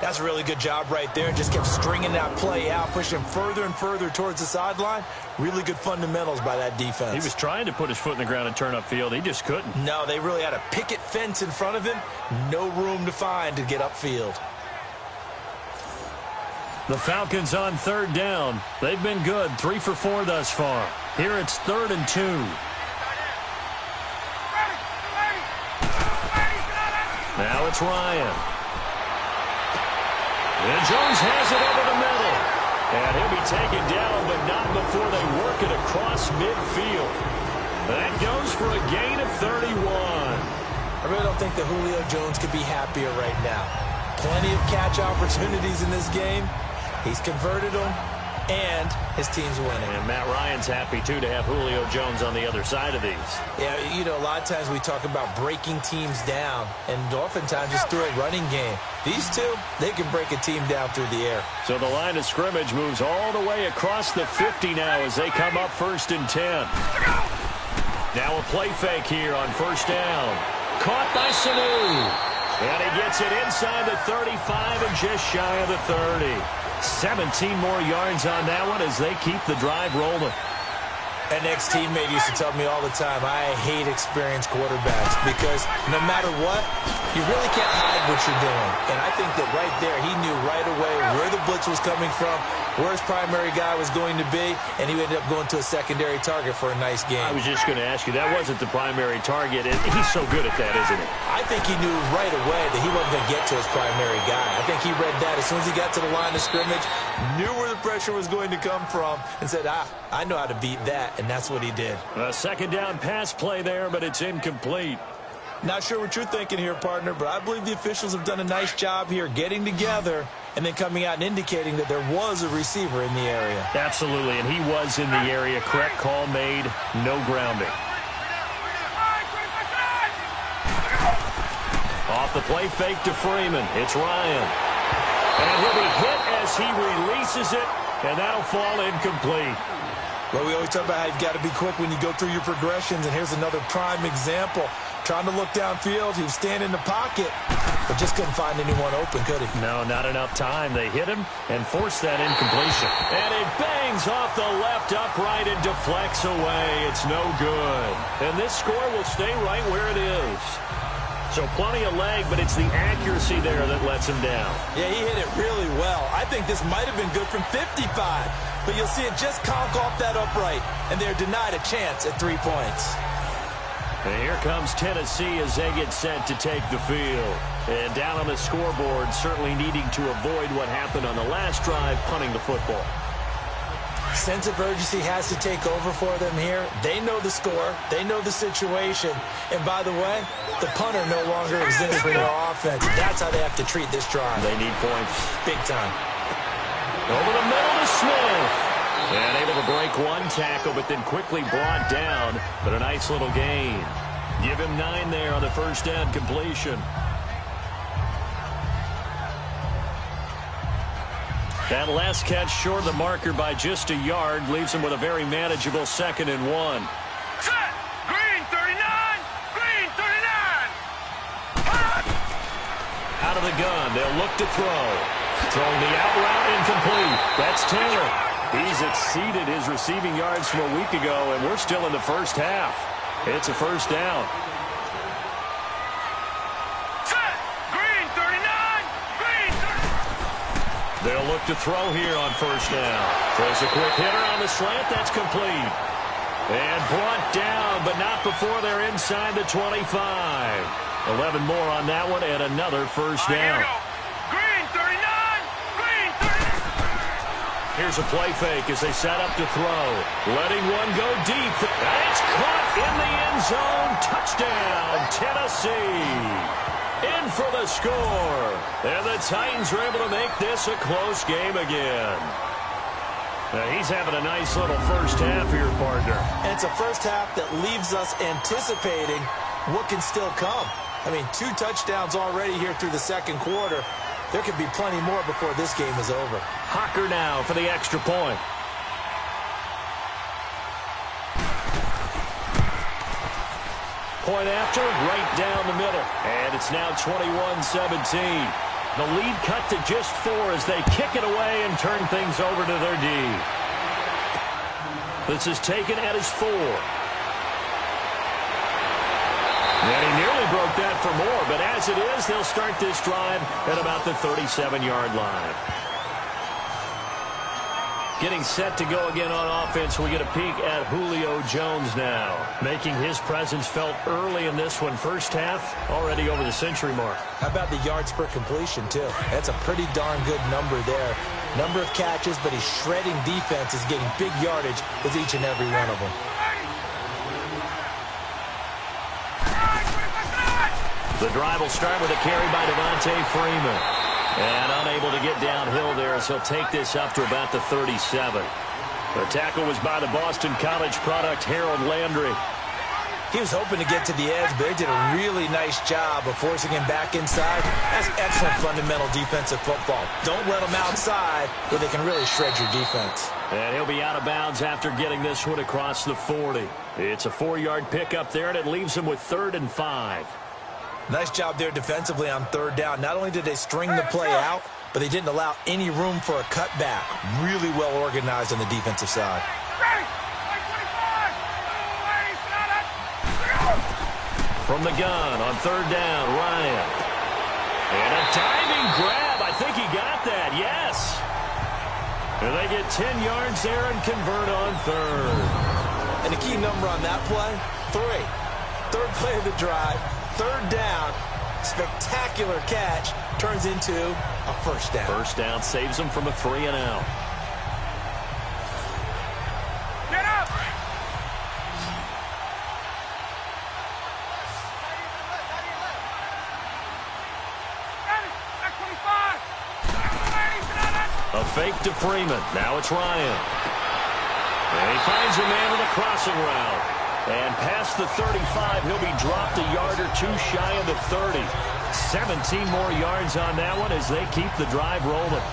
That's a really good job right there. Just kept stringing that play out, pushing further and further towards the sideline. Really good fundamentals by that defense. He was trying to put his foot in the ground and turn upfield. He just couldn't. No, they really had a picket fence in front of him. No room to find to get upfield. The Falcons on 3rd down. They've been good, 3 for 4 thus far. Here it's 3rd and 2. Now it's Ryan. And Jones has it over the middle. And he'll be taken down, but not before they work it across midfield. That goes for a gain of 31. I really don't think that Julio Jones could be happier right now. plenty of catch opportunities in this game. He's converted them, and his team's winning. And Matt Ryan's happy, too, to have Julio Jones on the other side of these. Yeah, you know, a lot of times we talk about breaking teams down, and oftentimes just through a running game. These two, they can break a team down through the air. So the line of scrimmage moves all the way across the 50 now as they come up 1st and 10. Now a play fake here on 1st down. Caught by Sanu. And he gets it inside the 35 and just shy of the 30. 17 more yards on that one as they keep the drive rolling. An ex-teammate used to tell me all the time, I hate experienced quarterbacks because no matter what, you really can't hide what you're doing. And I think that right there, he knew right away where the blitz was coming from, where his primary guy was going to be, and he ended up going to a secondary target for a nice game. I was just going to ask you, that wasn't the primary target. He's so good at that, isn't he? I think he knew right away that he wasn't going to get to his primary guy. I think he read that as soon as he got to the line of scrimmage, knew where the pressure was going to come from, and said, I know how to beat that. And that's what he did. A 2nd down pass play there, but it's incomplete. Not sure what you're thinking here, partner, but I believe the officials have done a nice job here getting together and then coming out and indicating that there was a receiver in the area. Absolutely, and he was in the area. Correct call made. No grounding. Off the play fake to Freeman. It's Ryan. And he'll be hit as he releases it, and that'll fall incomplete. Well, we always talk about how you've got to be quick when you go through your progressions, and here's another prime example. Trying to look downfield, he was standing in the pocket, but just couldn't find anyone open, could he? No, not enough time. They hit him and forced that incompletion. And it bangs off the left upright and deflects away. It's no good. And this score will stay right where it is. So plenty of leg, but it's the accuracy there that lets him down. Yeah, he hit it really well. I think this might have been good from 55. But you'll see it just conk off that upright, and they're denied a chance at 3 points. And here comes Tennessee as they get set to take the field. And down on the scoreboard, certainly needing to avoid what happened on the last drive, punting the football. Sense of urgency has to take over for them here. They know the score. They know the situation. And by the way, the punter no longer exists for their offense. That's how they have to treat this drive. They need points. Big time. Over the middle to Smith. And able to break one tackle, but then quickly brought down. But a nice little gain. Give him 9 there on the 1st down completion. That last catch short of the marker by just a yard leaves him with a very manageable 2nd and 1. Set! Green 39! Green 39! Out of the gun, they'll look to throw. Throwing the out route incomplete. That's Taylor. He's exceeded his receiving yards from a week ago, and we're still in the 1st half. It's a 1st down. Set! Green 39! Green 39! They'll look to throw here on 1st down. Throws a quick hitter on the slant. That's complete. And brought down, but not before they're inside the 25. 11 more on that one, and another 1st down. Green 39! Green 39! Here's a play fake as they set up to throw. Letting one go deep. And it's caught in the end zone. Touchdown, Tennessee. In for the score. And the Titans are able to make this a close game again. Now he's having a nice little 1st half here, partner. And it's a 1st half that leaves us anticipating what can still come. I mean, 2 touchdowns already here through the 2nd quarter. There could be plenty more before this game is over. Hocker now for the extra point. Point after, right down the middle. And it's now 21-17. The lead cut to just 4 as they kick it away and turn things over to their D. This is taken at his 4. And he nearly broke that for more, but as it is, they'll start this drive at about the 37-yard line. Getting set to go again on offense, we get a peek at Julio Jones now. Making his presence felt early in this one. 1st half, already over the century mark. How about the yards per completion, too? That's a pretty darn good number there. Number of catches, but he's shredding defenses, getting big yardage with each and every one of them. The drive will start with a carry by Devontae Freeman. And unable to get downhill there as he'll take this up to about the 37. The tackle was by the Boston College product, Harold Landry. He was hoping to get to the edge, but they did a really nice job of forcing him back inside. That's excellent fundamental defensive football. Don't let him outside where they can really shred your defense. And he'll be out of bounds after getting this one across the 40. It's a 4-yard pickup there, and it leaves him with 3rd and 5. Nice job there defensively on 3rd down. Not only did they string the play out, but they didn't allow any room for a cutback. Really well organized on the defensive side. From the gun on 3rd down, Ryan. And a diving grab. I think he got that, yes. And they get 10 yards there and convert on 3rd. And the key number on that play, 3. 3rd play of the drive, 3rd down. Spectacular catch turns into a 1st down. 1st down saves them from a 3-and-out. Get up! A fake to Freeman. Now it's Ryan. And he finds a man with a crossing route. And past the 35, he'll be dropped a yard or 2 shy of the 30. 17 more yards on that one as they keep the drive rolling.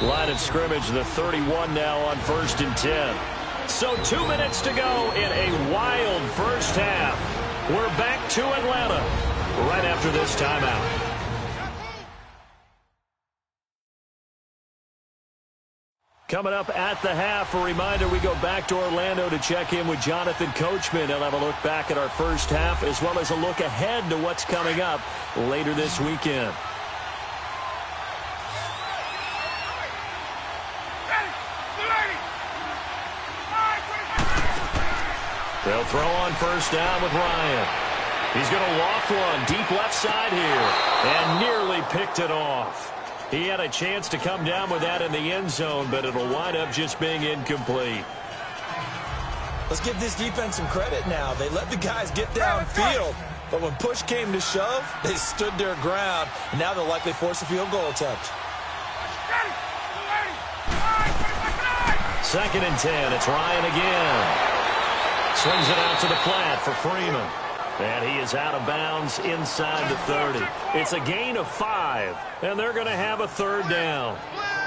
Line of scrimmage, the 31 now on 1st and 10. So 2 minutes to go in a wild first half. We're back to Atlanta right after this timeout. Coming up at the half, a reminder, we go back to Orlando to check in with Jonathan Coachman. He'll have a look back at our first half as well as a look ahead to what's coming up later this weekend. They'll throw on 1st down with Ryan. He's going to loft one deep left side here and nearly picked it off. He had a chance to come down with that in the end zone, but it'll wind up just being incomplete. Let's give this defense some credit now. They let the guys get downfield, but when push came to shove, they stood their ground, and now they'll likely force a field goal attempt. 2nd and 10. It's Ryan again. Swings it out to the flat for Freeman. And he is out of bounds inside the 30. It's a gain of 5, and they're going to have a 3rd down.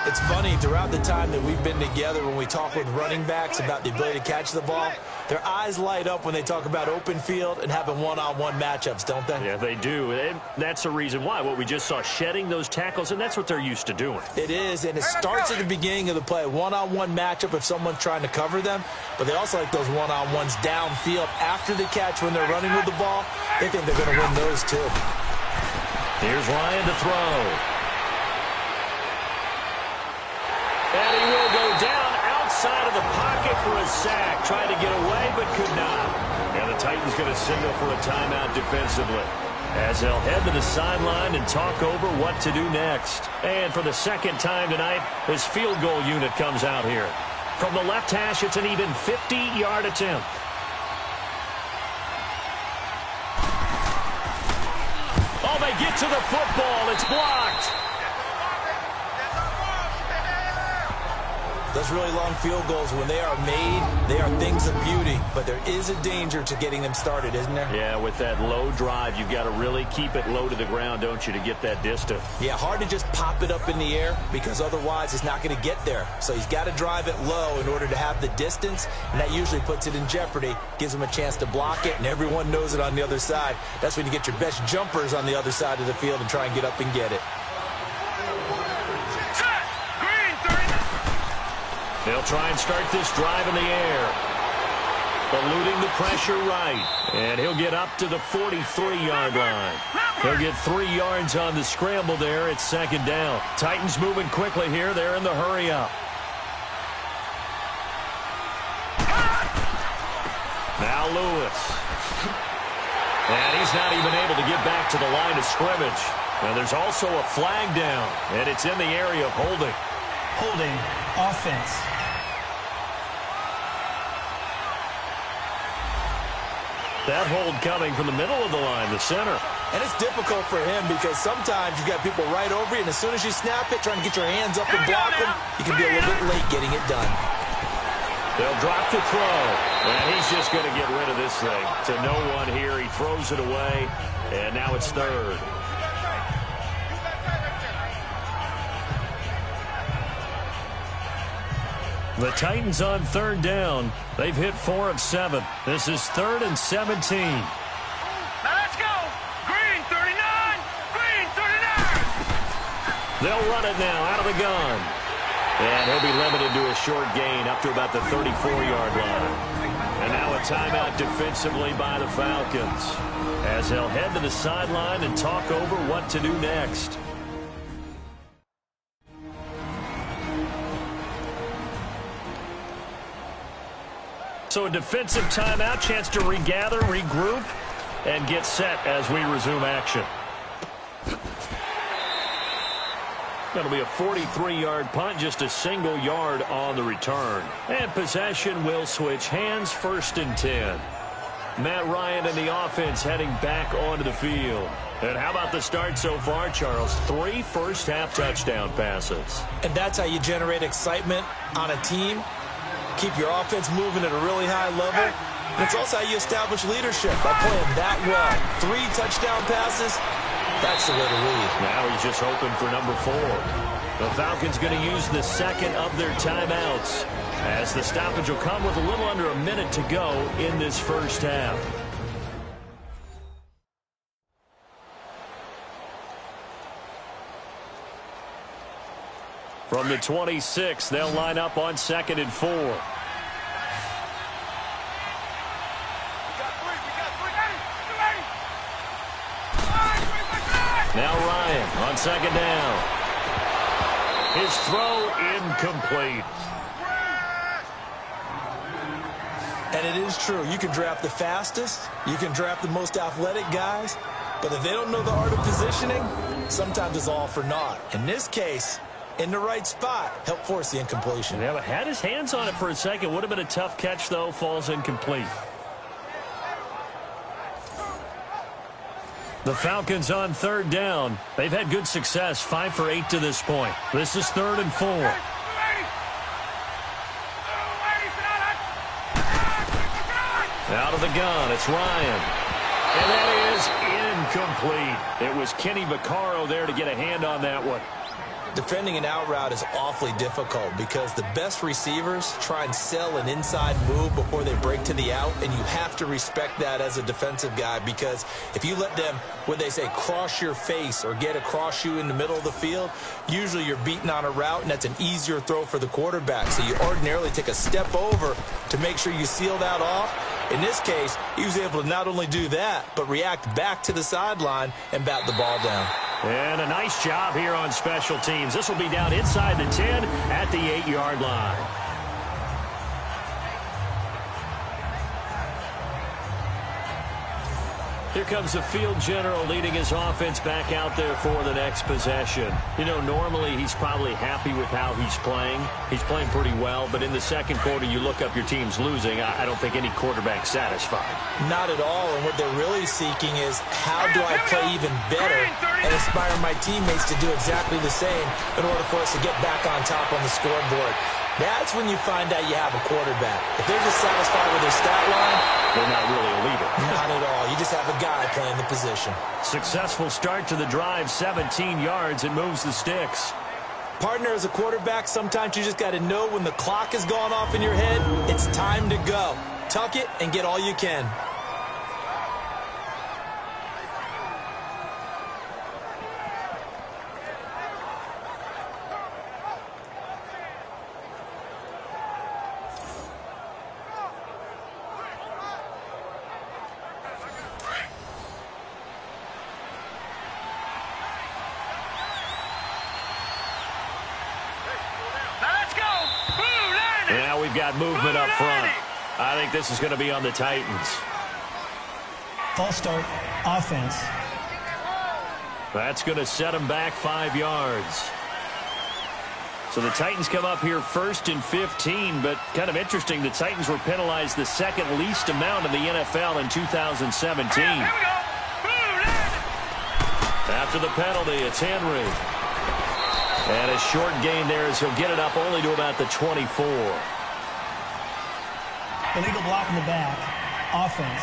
It's funny, throughout the time that we've been together, when we talk with running backs about the ability to catch the ball, their eyes light up when they talk about open field and having one-on-one matchups, don't they? Yeah, they do. And that's the reason why. What we just saw, shedding those tackles, and that's what they're used to doing. It is, and it starts at the beginning of the play. One-on-one matchup if someone's trying to cover them, but they also like those one-on-ones downfield after the catch when they're running with the ball. They think they're going to win those, too. Here's Ryan to throw. And he will go down outside of the pocket for a sack. Tried to get away, but could not. And the Titans going to signal for a timeout defensively, as they'll head to the sideline and talk over what to do next. And for the 2nd time tonight, his field goal unit comes out here. From the left hash, it's an even 50-yard attempt. Oh, they get to the football. It's blocked. Those really long field goals, when they are made, they are things of beauty. But there is a danger to getting them started, isn't there? Yeah, with that low drive, you've got to really keep it low to the ground, don't you, to get that distance. Yeah, hard to just pop it up in the air because otherwise it's not going to get there. So he's got to drive it low in order to have the distance, and that usually puts it in jeopardy, gives him a chance to block it, and everyone knows it on the other side. That's when you get your best jumpers on the other side of the field and try and get up and get it. They'll try and start this drive in the air. Eluding the pressure right. And he'll get up to the 43-yard line. He'll get 3 yards on the scramble there. It's 2nd down. Titans moving quickly here. They're in the hurry up. Now Lewis. And he's not even able to get back to the line of scrimmage. And there's also a flag down, and it's in the area of holding. Holding offense. That hold coming from the middle of the line, the center. And it's difficult for him because sometimes you've got people right over you, and as soon as you snap it, trying to get your hands up and block them, you can be a little bit late getting it done. They'll drop the throw, and he's just going to get rid of this thing. To no one here, he throws it away, and now it's third. The Titans on third down. They've hit 4 of 7. This is 3rd and 17. Now let's go. Green 39. Green 39. They'll run it now out of the gun. And he'll be limited to a short gain up to about the 34-yard line. And now a timeout defensively by the Falcons as they'll head to the sideline and talk over what to do next. So a defensive timeout, chance to regather, regroup, and get set as we resume action. That'll be a 43-yard punt, just a single yard on the return. And possession will switch hands, 1st and 10. Matt Ryan and the offense heading back onto the field. And how about the start so far, Charles? 3 first-half touchdown passes. And that's how you generate excitement on a team. Keep your offense moving at a really high level. And it's also how you establish leadership by playing that well. 3 touchdown passes. That's the way to lead. Now he's just hoping for number 4. The Falcons going to use the second of their timeouts as the stoppage will come with a little under a minute to go in this first half. From the 26, they'll line up on 2nd and 4. Now Ryan on 2nd down. His throw incomplete. And it is true. You can draft the fastest. You can draft the most athletic guys. But if they don't know the art of positioning, sometimes it's all for naught. In this case, in the right spot, help force the incompletion. Yeah, but had his hands on it for a second. Would have been a tough catch, though. Falls incomplete. The Falcons on 3rd down. They've had good success, 5 for 8 to this point. This is 3rd and 4. Out of the gun, it's Ryan. And that is incomplete. It was Kenny Vaccaro there to get a hand on that one. Defending an out route is awfully difficult because the best receivers try and sell an inside move before they break to the out, and you have to respect that as a defensive guy because if you let them, what they say, cross your face or get across you in the middle of the field, usually you're beaten on a route, and that's an easier throw for the quarterback. So you ordinarily take a step over to make sure you seal that off. In this case, he was able to not only do that, but react back to the sideline and bat the ball down. And a nice job here on special teams. This will be down inside the 10 at the 8-yard line. Here comes the field general leading his offense back out there for the next possession. You know, normally he's probably happy with how he's playing. He's playing pretty well, but in the second quarter you look up your team's losing. I don't think any quarterback's satisfied. Not at all, and what they're really seeking is how do I play even better and inspire my teammates to do exactly the same in order for us to get back on top on the scoreboard. That's when you find out you have a quarterback. If they're just satisfied with their stat line, they're not really a leader. Not at all. You just have a guy playing the position. Successful start to the drive, 17 yards. It moves the sticks. Partner, as a quarterback, sometimes you just got to know when the clock has gone off in your head, it's time to go. Tuck it and get all you can. Got movement up front. I think this is going to be on the Titans. False start, offense. That's going to set them back 5 yards. So the Titans come up here 1st and 15, but kind of interesting, the Titans were penalized the second least amount in the NFL in 2017. After the penalty, it's Henry. And a short gain there as he'll get it up only to about the 24. Illegal block in the back, offense.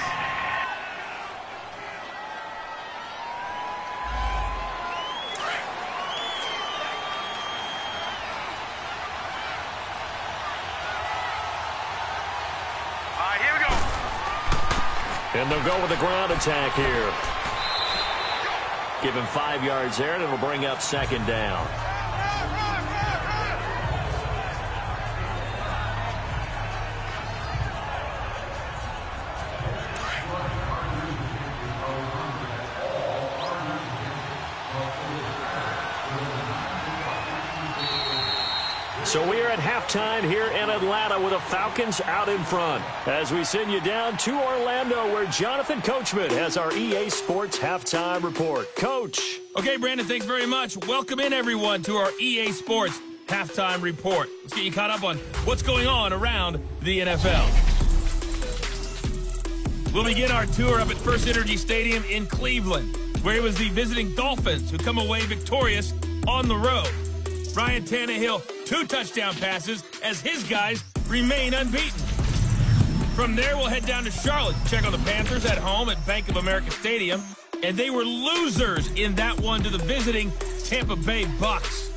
And they'll go with the ground attack here. Give him 5 yards there, and it'll bring up 2nd down. So we are at halftime here in Atlanta with the Falcons out in front. As we send you down to Orlando, where Jonathan Coachman has our EA Sports Halftime Report. Coach. Okay, Brandon, thanks very much. Welcome in, everyone, to our EA Sports Halftime Report. Let's get you caught up on what's going on around the NFL. We'll begin our tour up at First Energy Stadium in Cleveland, where it was the visiting Dolphins who come away victorious on the road. Ryan Tannehill, 2 touchdown passes as his guys remain unbeaten. From there, we'll head down to Charlotte to check on the Panthers at home at Bank of America Stadium. And they were losers in that one to the visiting Tampa Bay Bucks.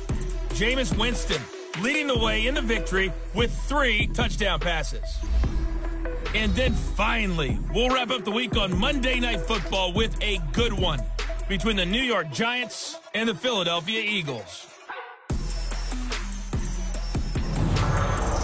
Jameis Winston leading the way in the victory with 3 touchdown passes. And then finally, we'll wrap up the week on Monday Night Football with a good one between the New York Giants and the Philadelphia Eagles.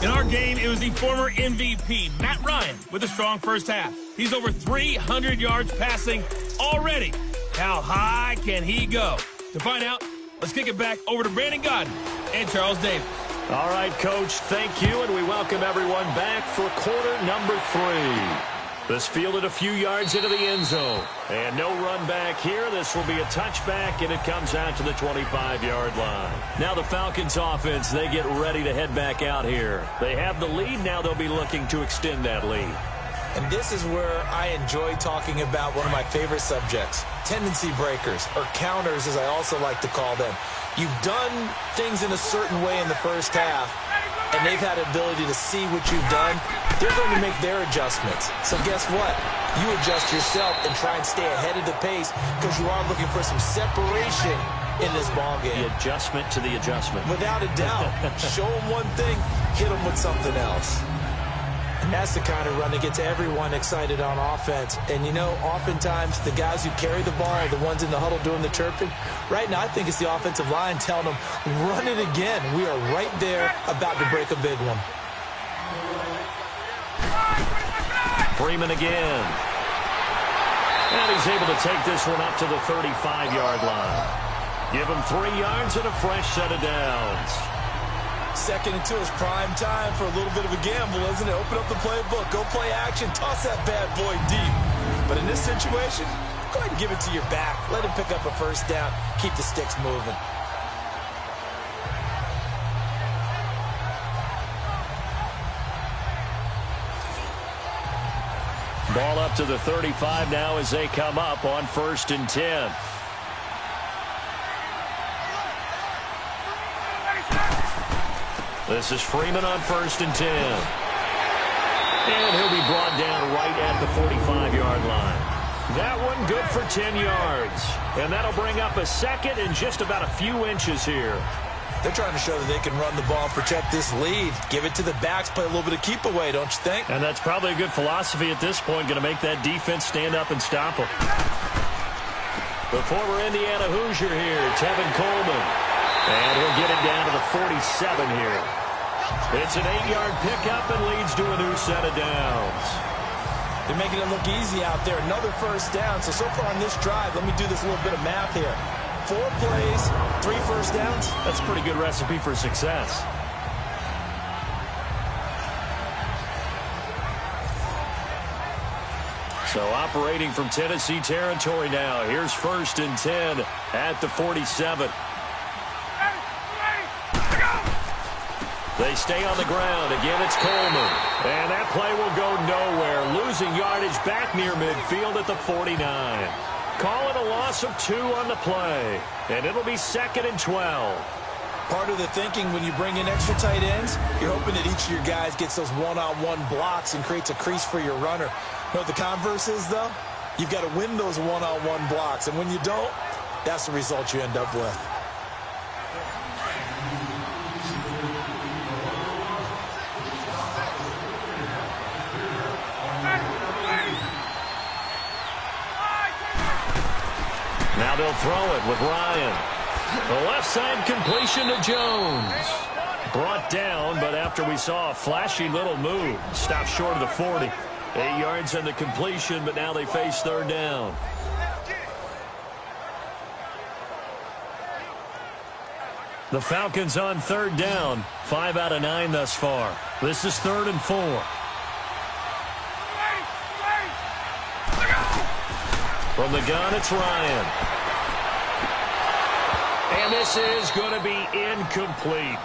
In our game, it was the former MVP, Matt Ryan, with a strong first half. He's over 300 yards passing already. How high can he go? To find out, let's kick it back over to Brandon Gaudin and Charles Davis. All right, Coach, thank you, and we welcome everyone back for quarter number 3. This fielded a few yards into the end zone. And no run back here. This will be a touchback, and it comes out to the 25-yard line. Now the Falcons offense, they get ready to head back out here. They have the lead. Now they'll be looking to extend that lead. And this is where I enjoy talking about one of my favorite subjects, tendency breakers, or counters as I also like to call them. You've done things in a certain way in the first half, and they've had the ability to see what you've done. They're going to make their adjustments. So guess what? You adjust yourself and try and stay ahead of the pace because you are looking for some separation in this ball game. The adjustment to the adjustment. Without a doubt. Show them one thing, hit them with something else. And that's the kind of run that gets everyone excited on offense. And, you know, oftentimes the guys who carry the ball are the ones in the huddle doing the chirping. Right now, I think it's the offensive line telling them, run it again. We are right there about to break a big one. Freeman again. And he's able to take this one up to the 35-yard line. Give him 3 yards and a fresh set of downs. 2nd and 2 is prime time for a little bit of a gamble, isn't it? Open up the playbook, go play action, toss that bad boy deep. But in this situation, go ahead and give it to your back. Let him pick up a first down, keep the sticks moving. Ball up to the 35 now as they come up on 1st and 10. This is Freeman on 1st and 10. And he'll be brought down right at the 45-yard line. That one good for 10 yards. And that'll bring up a second and just about a few inches here. They're trying to show that they can run the ball and protect this lead. Give it to the backs, play a little bit of keep away, don't you think? And that's probably a good philosophy at this point, going to make that defense stand up and stop them. The former Indiana Hoosier here, Tevin Coleman. And he'll get it down to the 47 here. It's an 8-yard pickup and leads to a new set of downs. They're making it look easy out there. Another first down. So far on this drive, let me do this little bit of math here. 4 plays, 3 first downs. That's a pretty good recipe for success. So operating from Tennessee territory now. Here's 1st and 10 at the 47. They stay on the ground. Again, it's Coleman. And that play will go nowhere. Losing yardage back near midfield at the 49. Call it a loss of 2 on the play. And it'll be 2nd and 12. Part of the thinking when you bring in extra tight ends, you're hoping that each of your guys gets those one-on-one blocks and creates a crease for your runner. You know what the converse is, though? You've got to win those one-on-one blocks. And when you don't, that's the result you end up with. Now they'll throw it with Ryan. The left side completion to Jones. Brought down, but after we saw a flashy little move, stopped short of the 40. 8 yards on the completion, but now they face 3rd down. The Falcons on 3rd down. 5 out of 9 thus far. This is 3rd and 4. From the gun, it's Ryan. And this is going to be incomplete.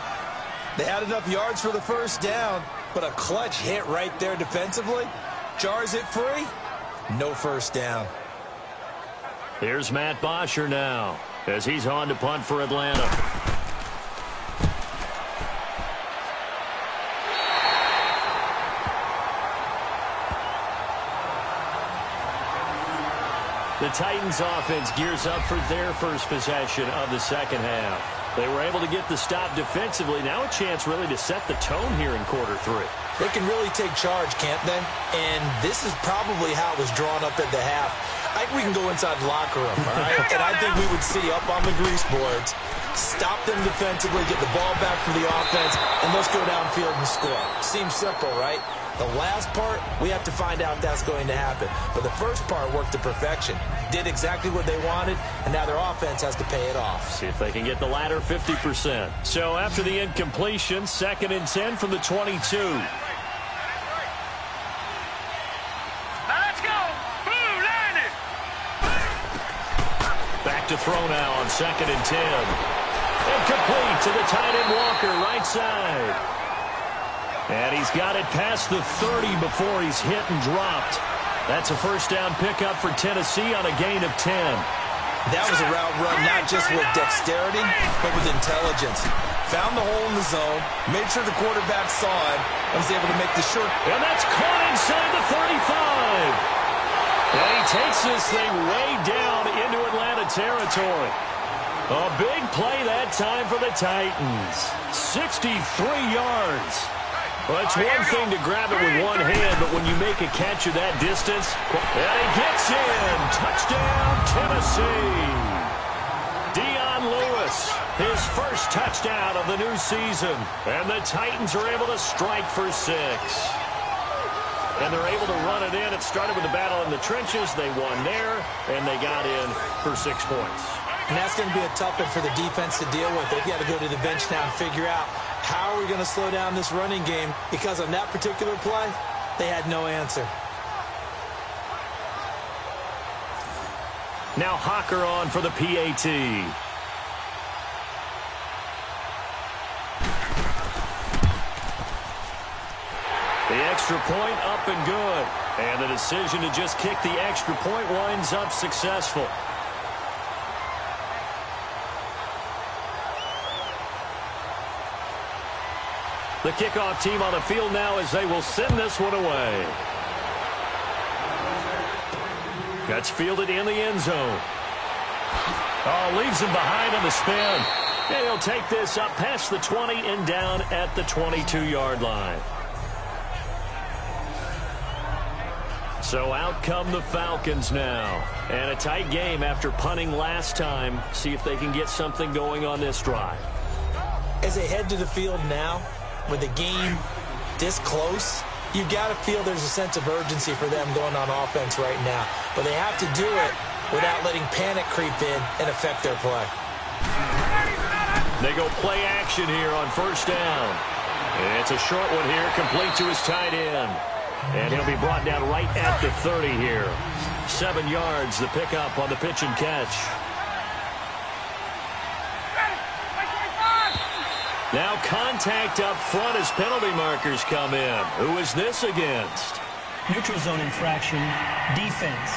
They had enough yards for the 1st down, but a clutch hit right there defensively. Jars it free. No 1st down. Here's Matt Bosher now as he's on to punt for Atlanta. The Titans offense gears up for their first possession of the 2nd half. They were able to get the stop defensively. Now a chance really to set the tone here in quarter 3. They can really take charge, can't they? And this is probably how it was drawn up at the half. I think we can go inside the locker room, all right? And I think we would see up on the grease boards, stop them defensively, get the ball back from the offense, and let's go downfield and score. Seems simple, right? The last part, we have to find out if that's going to happen. But the first part worked to perfection. Did exactly what they wanted, and now their offense has to pay it off. See if they can get the latter 50%. So after the incompletion, 2nd and 10 from the 22. Back to throw now on 2nd and 10. Incomplete to the tight end Walker, right side. And he's got it past the 30 before he's hit and dropped. That's a 1st down pickup for Tennessee on a gain of 10. That was a route run not just with dexterity, but with intelligence. Found the hole in the zone, made sure the quarterback saw it, and was able to make the short. And that's caught inside the 35. And he takes this thing way down into Atlanta territory. A big play that time for the Titans. 63 yards. Well, it's one thing to grab it with one hand, but when you make a catch of that distance, and he gets in. Touchdown, Tennessee. Dion Lewis, his first touchdown of the new season. And the Titans are able to strike for 6. And they're able to run it in. It started with the battle in the trenches. They won there, and they got in for 6 points. And that's going to be a tough one for the defense to deal with. They've got to go to the bench now and figure out how are we going to slow down this running game, because on that particular play, they had no answer. Now Hawker on for the PAT. The extra point up and good. And the decision to just kick the extra point winds up successful. The kickoff team on the field now as they will send this one away. That's fielded in the end zone. Oh, leaves him behind on the spin. And he'll take this up past the 20 and down at the 22-yard line. So out come the Falcons now. And a tight game after punting last time. See if they can get something going on this drive. As they head to the field now, with the game this close, you've got to feel there's a sense of urgency for them going on offense right now. But they have to do it without letting panic creep in and affect their play. They go play action here on 1st down. And it's a short one here, complete to his tight end. And he'll be brought down right at the 30 here. 7 yards, the pickup on the pitch and catch. Now contact up front as penalty markers come in. Who is this against? Neutral zone infraction, defense.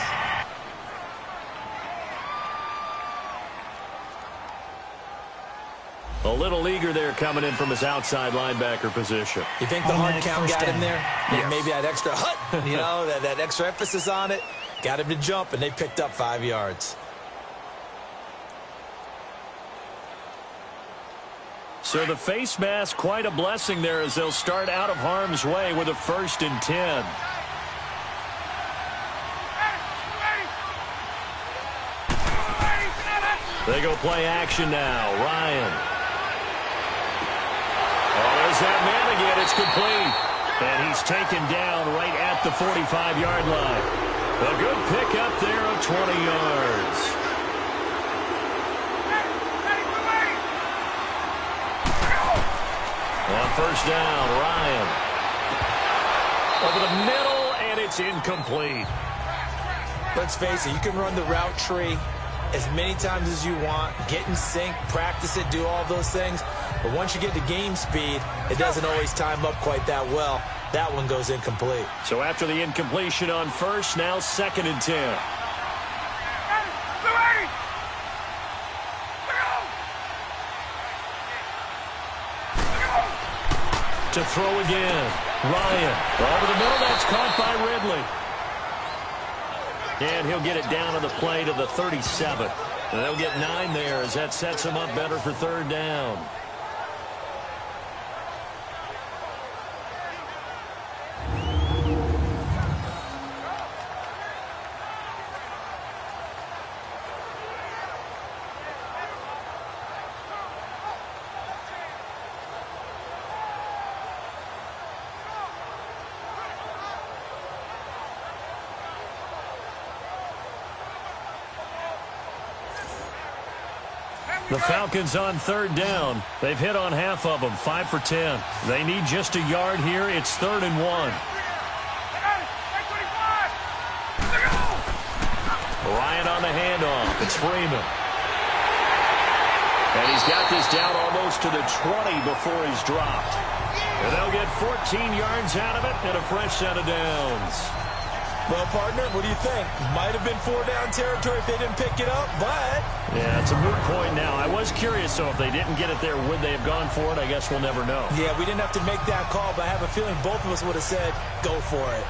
A little eager there coming in from his outside linebacker position. You think the hard count got him there? Yes. Maybe that extra you know, that extra emphasis on it. Got him to jump, and they picked up 5 yards. So the face mask, quite a blessing there as they'll start out of harm's way with a 1st and 10. They go play action now. Ryan. Oh, there's that man again. It's complete. And he's taken down right at the 45-yard line. A good pickup there of 20 yards. On 1st down, Ryan. Over the middle, and it's incomplete. Let's face it, you can run the route tree as many times as you want, get in sync, practice it, do all those things. But once you get to game speed, it doesn't always time up quite that well. That one goes incomplete. So after the incompletion on 1st, now 2nd and 10. To throw again. Ryan. Over the middle, that's caught by Ridley. And he'll get it down on the play to the 37. And they'll get 9 there as that sets them up better for 3rd down. The Falcons on 3rd down. They've hit on half of them, 5 for 10. They need just a yard here. It's 3rd and 1. Ryan on the handoff. It's Freeman. And he's got this down almost to the 20 before he's dropped. And they'll get 14 yards out of it and a fresh set of downs. Well, partner, what do you think? Might have been 4-down territory if they didn't pick it up, but... Yeah, it's a moot point now. I was curious, so if they didn't get it there, would they have gone for it? I guess we'll never know. Yeah, we didn't have to make that call, but I have a feeling both of us would have said, go for it.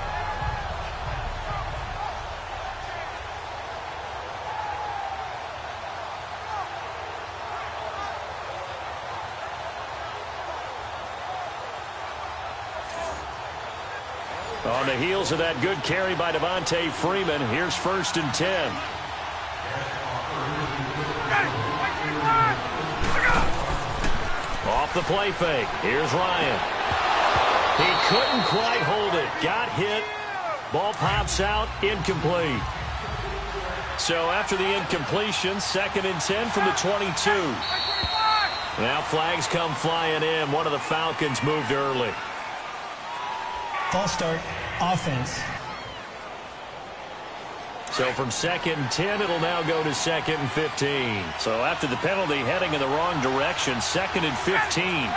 On the heels of that good carry by Devontae Freeman, here's 1st and 10. Off the play fake. Here's Ryan. He couldn't quite hold it. Got hit. Ball pops out. Incomplete. So after the incompletion, 2nd and 10 from the 22. Now flags come flying in. One of the Falcons moved early. False start, offense. So from 2nd and 10, it'll now go to 2nd and 15. So after the penalty, heading in the wrong direction, 2nd and 15.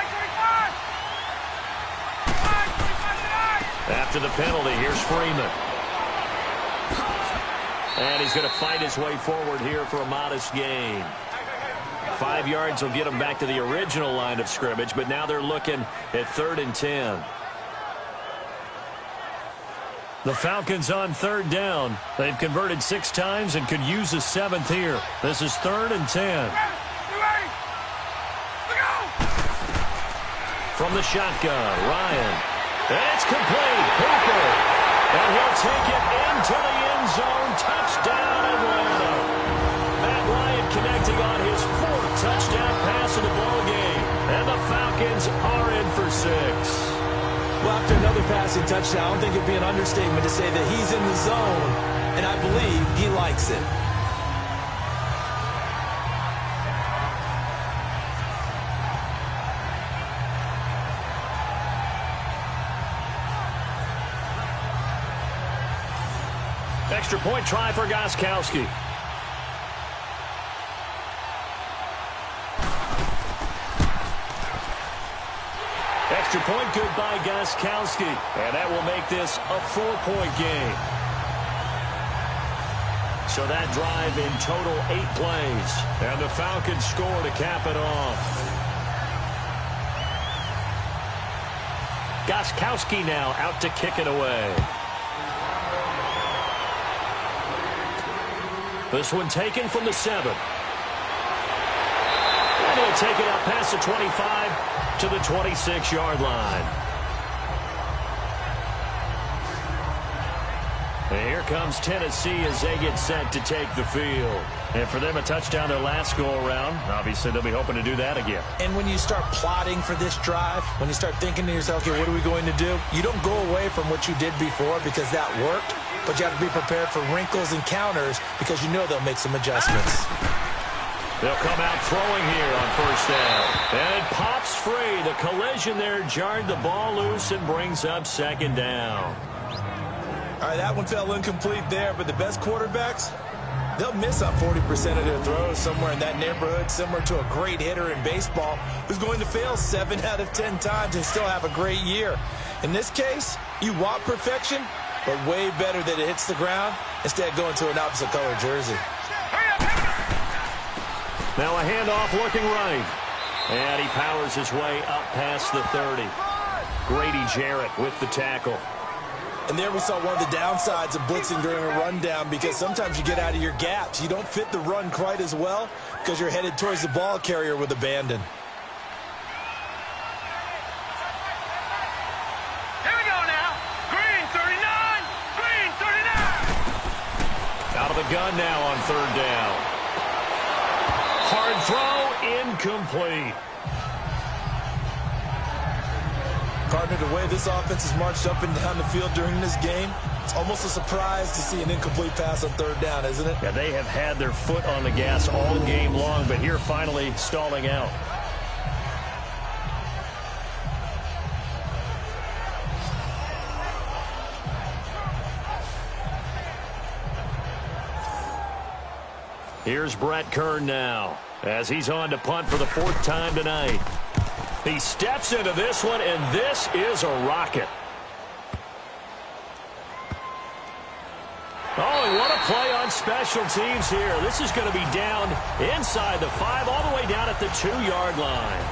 After the penalty, here's Freeman. And he's going to fight his way forward here for a modest gain. 5 yards will get him back to the original line of scrimmage, but now they're looking at 3rd and 10. The Falcons on 3rd down. They've converted 6 times and could use a 7th here. This is 3rd and 10. From the shotgun, Ryan. And it's complete. Hooper. And he'll take it into the end zone. Touchdown, Atlanta. Matt Ryan connecting on his 4th touchdown pass of the ball game. And the Falcons are in for 6. Well, after another passing touchdown, I don't think it'd be an understatement to say that he's in the zone, and I believe he likes it. Extra point try for Gostkowski. Extra point good by Gostkowski. And that will make this a 4-point game. So that drive in total 8 plays. And the Falcons score to cap it off. Gostkowski now out to kick it away. This one taken from the 7. And he'll take it out past the 25 to the 26-yard line. And here comes Tennessee as they get set to take the field. And for them, a touchdown their last go-around. Obviously, they'll be hoping to do that again. And when you start plotting for this drive, when you start thinking to yourself, okay, what are we going to do? You don't go away from what you did before because that worked, but you have to be prepared for wrinkles and counters because you know they'll make some adjustments. They'll come out throwing here on first down. And it pops free. The collision there jarred the ball loose and brings up second down. All right, that one fell incomplete there, but the best quarterbacks, they'll miss on 40% of their throws somewhere in that neighborhood, similar to a great hitter in baseball who's going to fail 7 out of 10 times and still have a great year. In this case, you want perfection, but way better that it hits the ground instead of going to an opposite color jersey. Now a handoff looking right. And he powers his way up past the 30. Grady Jarrett with the tackle. And there we saw one of the downsides of blitzing during a rundown because sometimes you get out of your gaps. You don't fit the run quite as well because you're headed towards the ball carrier with abandon. Here we go now. Green 39. Green 39. Out of the gun now on third down. Hard throw, incomplete. Partner, the way this offense has marched up and down the field during this game, it's almost a surprise to see an incomplete pass on third down, isn't it? Yeah, they have had their foot on the gas all game long, but here finally stalling out. Here's Brett Kern now as he's on to punt for the 4th time tonight. He steps into this one, and this is a rocket. Oh, and what a play on special teams here. This is going to be down inside the 5, all the way down at the 2-yard line.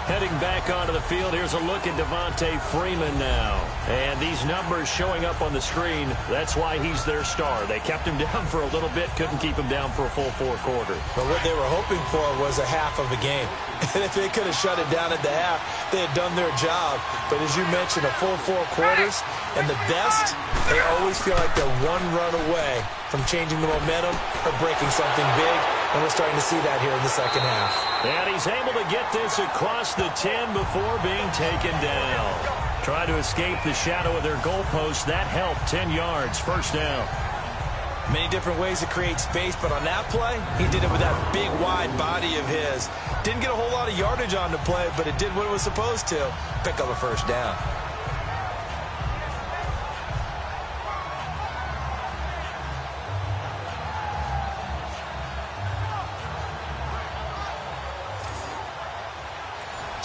Heading back onto the field, here's a look at Devontae Freeman now. And these numbers showing up on the screen, that's why he's their star. They kept him down for a little bit, couldn't keep him down for a full 4 quarters. But what they were hoping for was a half of a game. And if they could have shut it down at the half, they had done their job. But as you mentioned, a full 4 quarters, and the best, they always feel like they're one run away from changing the momentum or breaking something big. And we're starting to see that here in the second half. And he's able to get this across the 10 before being taken down. Try to escape the shadow of their goalpost. That helped. 10 yards, first down. Many different ways to create space, but on that play, he did it with that big, wide body of his. Didn't get a whole lot of yardage on the play, but it did what it was supposed to. Pick up a first down.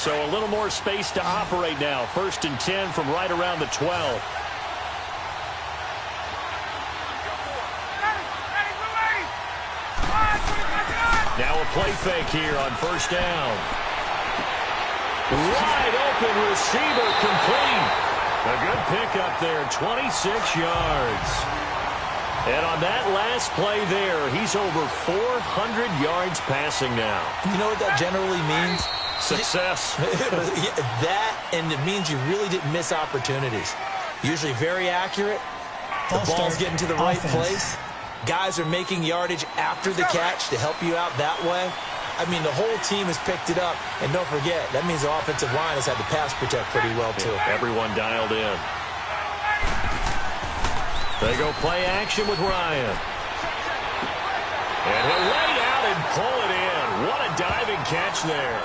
So a little more space to operate now. 1st and 10 from right around the 12. Now a play fake here on first down. Wide open receiver complete. A good pickup there, 26 yards. And on that last play there, he's over 400 yards passing now. You know what that generally means? Success. That, and it means you really didn't miss opportunities. Usually very accurate. The ball's getting to the right place. Guys are making yardage after the catch to help you out that way. I mean, the whole team has picked it up. And don't forget, that means the offensive line has had to pass protect pretty well, too. Yeah, everyone dialed in. They go play action with Ryan. And he'll lay out and pull it in. What a diving catch there.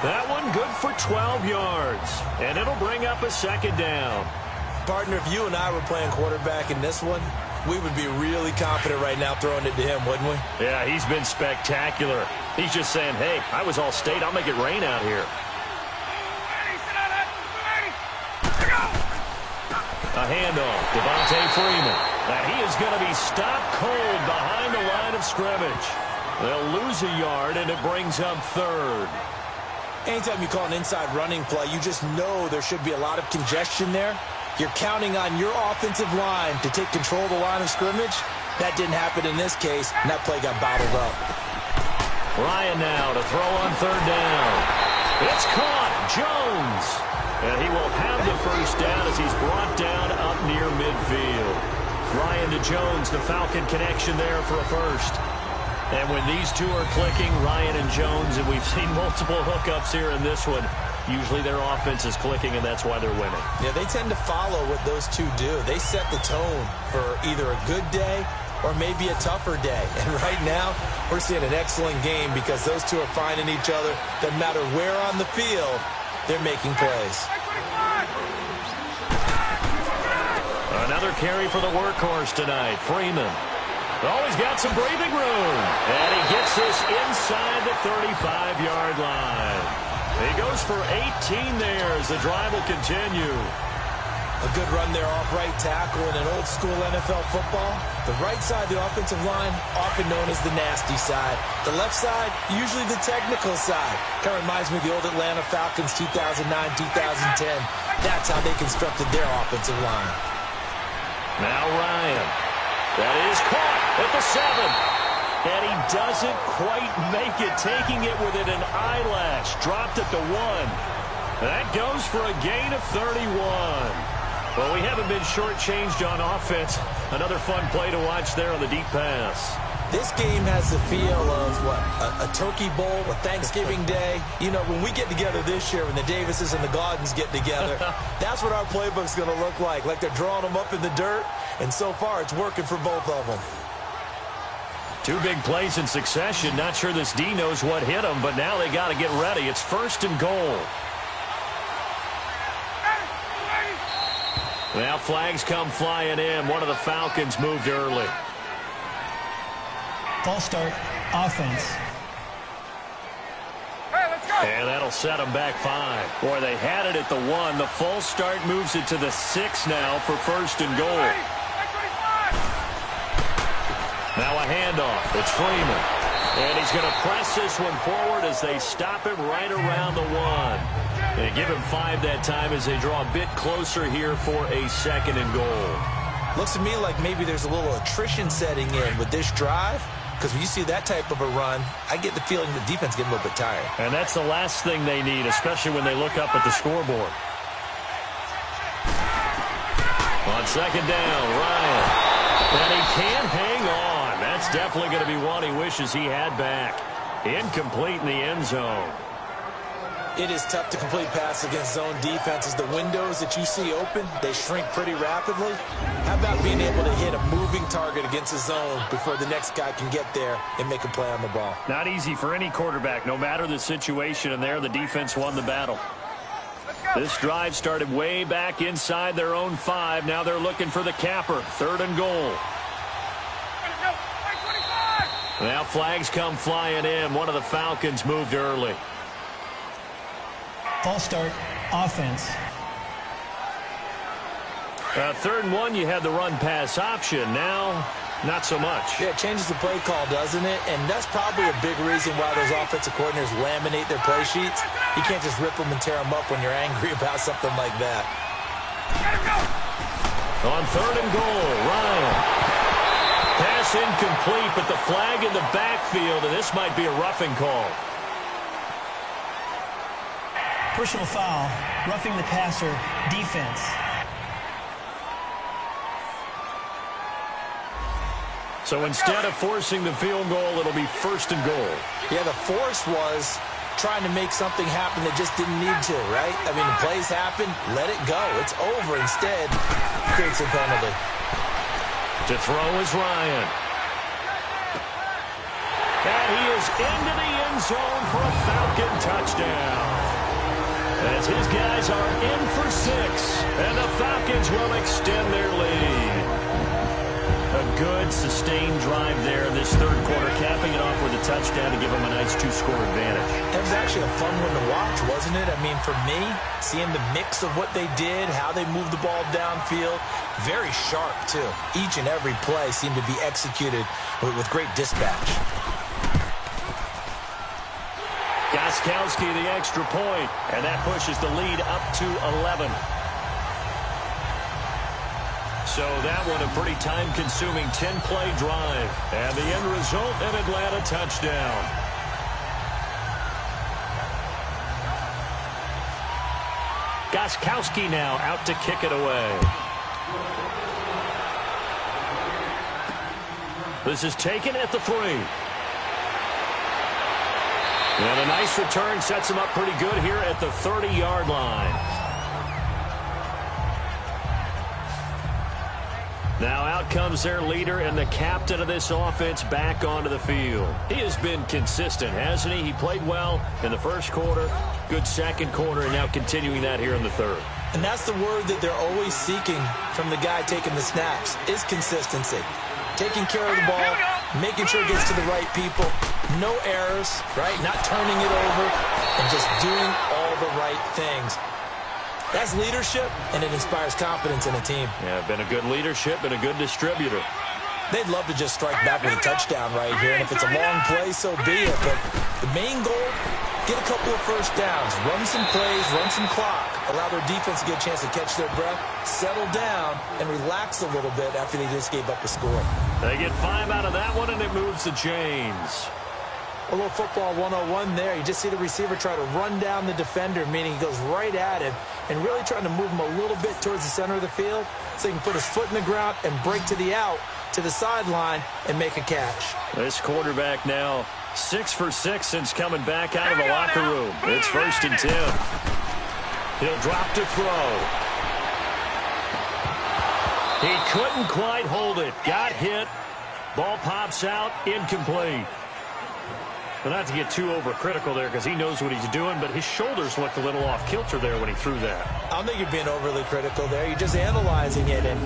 That one good for 12 yards. And it'll bring up a second down. Partner, if you and I were playing quarterback in this one, we would be really confident right now throwing it to him, wouldn't we? Yeah, he's been spectacular. He's just saying, hey, I was all state. I'll make it rain out here. A handoff, Devontae Freeman. And he is going to be stopped cold behind the line of scrimmage. They'll lose a yard, and it brings up third. Anytime you call an inside running play, you just know there should be a lot of congestion there. You're counting on your offensive line to take control of the line of scrimmage. That didn't happen in this case, and that play got bottled up. Ryan now to throw on third down. It's caught. Jones. And he will have the first down as he's brought down up near midfield. Ryan to Jones, the Falcon connection there for a first. And when these two are clicking, Ryan and Jones, and we've seen multiple hookups here in this one, usually their offense is clicking, and that's why they're winning. Yeah, they tend to follow what those two do. They set the tone for either a good day or maybe a tougher day. And right now, we're seeing an excellent game because those two are finding each other. Doesn't matter where on the field, they're making plays. Another carry for the workhorse tonight, Freeman. Oh, he's got some breathing room. And he gets this inside the 35-yard line. He goes for 18 there as the drive will continue. A good run there off right tackle in an old-school NFL football. The right side of the offensive line, often known as the nasty side. The left side, usually the technical side. Kind of reminds me of the old Atlanta Falcons 2009-2010. That's how they constructed their offensive line. Now Ryan. That is caught at the 7. And he doesn't quite make it, taking it within an eyelash. Dropped at the 1. That goes for a gain of 31. Well, we haven't been shortchanged on offense. Another fun play to watch there on the deep pass. This game has the feel of, what, a turkey bowl, a Thanksgiving day. You know, when we get together this year, when the Davises and the Gaudens get together, that's what our playbook's going to look like they're drawing them up in the dirt, and so far it's working for both of them. Two big plays in succession. Not sure this D knows what hit them, but now they got to get ready. It's first and goal. Now flags come flying in. One of the Falcons moved early. False start, offense. Hey, let's go. And that'll set them back 5. Boy, they had it at the 1. The false start moves it to the 6 now for first and goal. Now a handoff. It's Freeman. And he's going to press this one forward as they stop him right around the 1. They give him 5 that time as they draw a bit closer here for a second and goal. Looks to me like maybe there's a little attrition setting in with this drive. Because when you see that type of a run, I get the feeling the defense getting a little bit tired. And that's the last thing they need, especially when they look up at the scoreboard. On second down, Ryan. And he can't hang on. That's definitely going to be one he wishes he had back. Incomplete in the end zone. It is tough to complete pass against zone defenses. The windows that you see open, they shrink pretty rapidly. How about being able to hit a moving target against a zone before the next guy can get there and make a play on the ball? Not easy for any quarterback, no matter the situation, and there the defense won the battle. This drive started way back inside their own 5. Now they're looking for the capper. Third and goal. Now flags come flying in. One of the Falcons moved early. False start, offense. Third and 1, you had the run-pass option. Now, not so much. Yeah, it changes the play call, doesn't it? And that's probably a big reason why those offensive coordinators laminate their play sheets. You can't just rip them and tear them up when you're angry about something like that. On third and goal, Ryan. Pass incomplete, but the flag in the backfield, and this might be a roughing call. Personal foul, roughing the passer, defense. So instead of forcing the field goal, it'll be first and goal. Yeah, the force was trying to make something happen that just didn't need to, right? I mean, the plays happen, let it go. It's over. Instead, creates a penalty. To throw is Ryan. And he is into the end zone for a Falcon touchdown. As his guys are in for 6, and the Falcons will extend their lead. A good, sustained drive there in this third quarter, capping it off with a touchdown to give them a nice 2-score advantage. It was actually a fun one to watch, wasn't it? I mean, for me, seeing the mix of what they did, how they moved the ball downfield, very sharp, too. Each and every play seemed to be executed with great dispatch. Gostkowski the extra point, and that pushes the lead up to 11. So that one a pretty time-consuming 10-play drive. And the end result, an Atlanta touchdown. Gostkowski now out to kick it away. This is taken at the 3. And a nice return sets him up pretty good here at the 30-yard line. Now out comes their leader and the captain of this offense back onto the field. He has been consistent, hasn't he? He played well in the first quarter, good second quarter, and now continuing that here in the third. And that's the word that they're always seeking from the guy taking the snaps, is consistency. Taking care of the ball, making sure it gets to the right people, no errors, right? Not turning it over, and just doing all the right things. That's leadership, and it inspires confidence in a team. Yeah, been a good leadership and a good distributor. They'd love to just strike back with a touchdown right here, and if it's a long play, so be it. But the main goal, get a couple of first downs, run some plays, run some clock, allow their defense to get a chance to catch their breath, settle down, and relax a little bit after they just gave up a score. They get 5 out of that one, and it moves the chains. A little football 101 there. You just see the receiver try to run down the defender, meaning he goes right at him, and really trying to move him a little bit towards the center of the field so he can put his foot in the ground and break to the out, to the sideline, and make a catch. This quarterback now 6 for 6 since coming back out of the locker room. It's 1st and 10. He'll drop to throw. He couldn't quite hold it. Got hit. Ball pops out. Incomplete. But not to get too overcritical there because he knows what he's doing, but his shoulders looked a little off kilter there when he threw that. I don't think you're being overly critical there. You're just analyzing it, and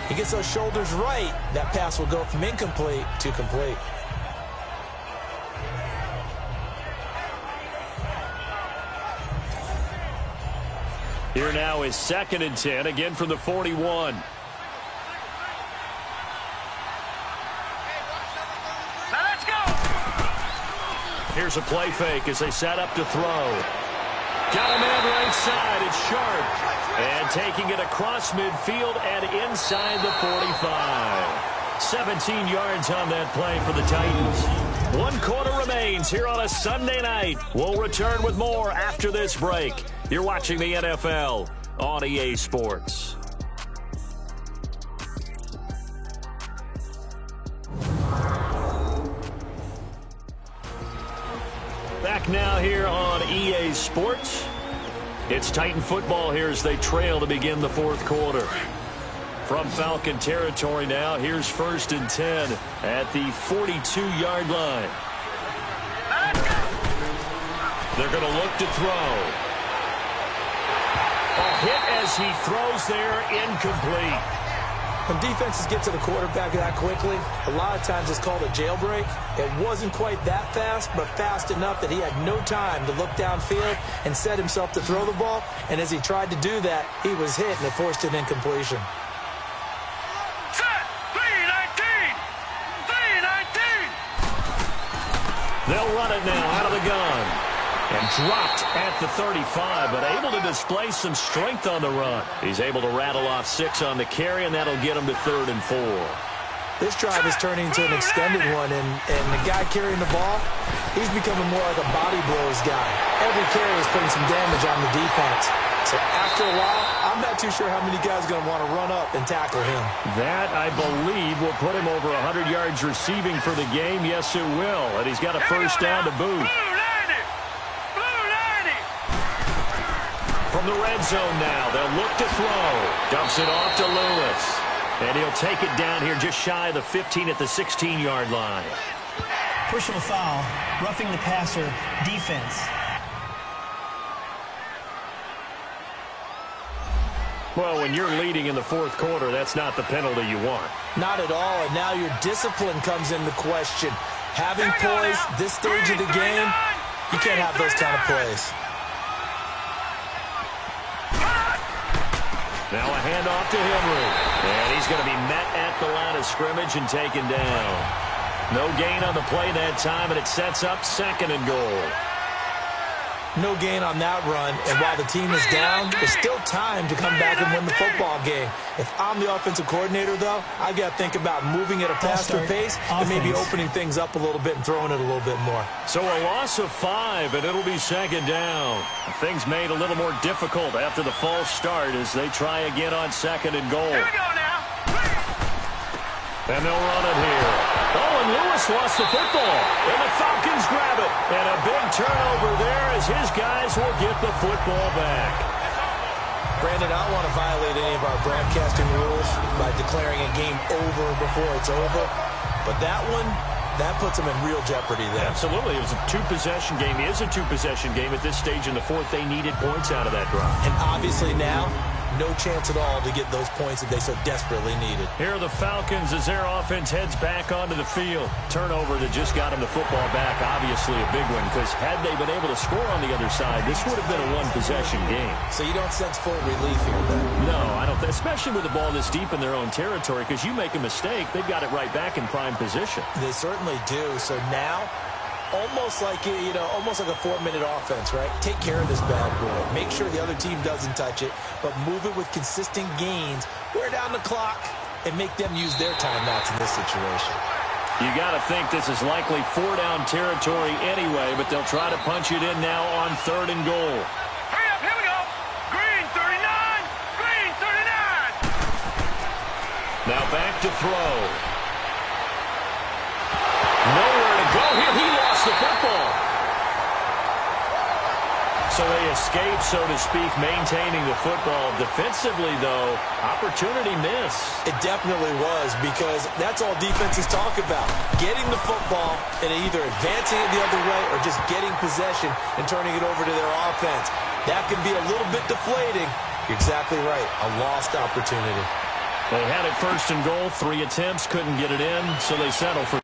he gets those shoulders right. That pass will go from incomplete to complete. Here now is 2nd and 10, again from the 41. Here's a play fake as they set up to throw. Got a man right side. It's Sharp. And taking it across midfield and inside the 45. 17 yards on that play for the Titans. 1 quarter remains here on a Sunday night. We'll return with more after this break. You're watching the NFL on EA Sports. Back now here on EA Sports. It's Titan football here as they trail to begin the 4th quarter. From Falcon territory now, here's 1st and 10 at the 42-yard line. They're going to look to throw. A hit as he throws there, incomplete. When defenses get to the quarterback that quickly, a lot of times it's called a jailbreak. It wasn't quite that fast, but fast enough that he had no time to look downfield and set himself to throw the ball. And as he tried to do that, he was hit, and it forced an incompletion. Set! 3-19! 3-19! They'll run it now out of the gun. And dropped at the 35, but able to display some strength on the run. He's able to rattle off 6 on the carry, and that'll get him to 3rd and 4. This drive is turning into an extended one, and the guy carrying the ball, he's becoming more like a body blows guy. Every carry is putting some damage on the defense. So after a while, I'm not too sure how many guys are going to want to run up and tackle him. That, I believe, will put him over 100 yards receiving for the game. Yes, it will. And he's got a first down to boot. From the red zone now, they'll look to throw. Dumps it off to Lewis. And he'll take it down here just shy of the 15 at the 16-yard line. Personal foul, roughing the passer, defense. Well, when you're leading in the fourth quarter, that's not the penalty you want. Not at all, and now your discipline comes into question. Having poise this stage of the game, you can't have those kind of plays. Now a handoff to Henry. And he's going to be met at the line of scrimmage and taken down. No gain on the play that time, and it sets up 2nd and goal. No gain on that run, and while the team is down, there's still time to come back and win the football game. If I'm the offensive coordinator, though, I've got to think about moving at a faster pace and maybe opening things up a little bit and throwing it a little bit more. So a loss of 5, and it'll be 2nd down. Things made a little more difficult after the false start as they try again on 2nd and goal. Here we go now. And they'll run it here. Oh, and Lewis lost the football. And the Falcons grab it. And a big turnover there as his guys will get the football back. Brandon, I don't want to violate any of our broadcasting rules by declaring a game over before it's over. But that one, that puts them in real jeopardy there. Absolutely. It was a 2-possession game. It is a 2-possession game at this stage in the fourth. They needed points out of that drive. And obviously now, no chance at all to get those points that they so desperately needed. Here are the Falcons as their offense heads back onto the field. Turnover that just got them the football back. Obviously a big one, because had they been able to score on the other side, this would have been a 1-possession game. So you don't sense full relief here, then? No, I don't. Especially with the ball this deep in their own territory, because you make a mistake, they've got it right back in prime position. They certainly do. So now, almost like a 4-minute offense, right? Take care of this bad boy. Make sure the other team doesn't touch it, but move it with consistent gains. Wear down the clock and make them use their timeouts in this situation. You got to think this is likely 4-down territory anyway, but they'll try to punch it in now on 3rd and goal. Hurry up, here we go. Green 39. Green 39. Now back to throw. Nowhere to go here. He lost the football. So they escape, so to speak, maintaining the football. Defensively, though, opportunity miss. It definitely was, because that's all defenses talk about. Getting the football and either advancing it the other way or just getting possession and turning it over to their offense. That can be a little bit deflating. You're exactly right. A lost opportunity. They had it 1st and goal. 3 attempts, couldn't get it in, so they settle for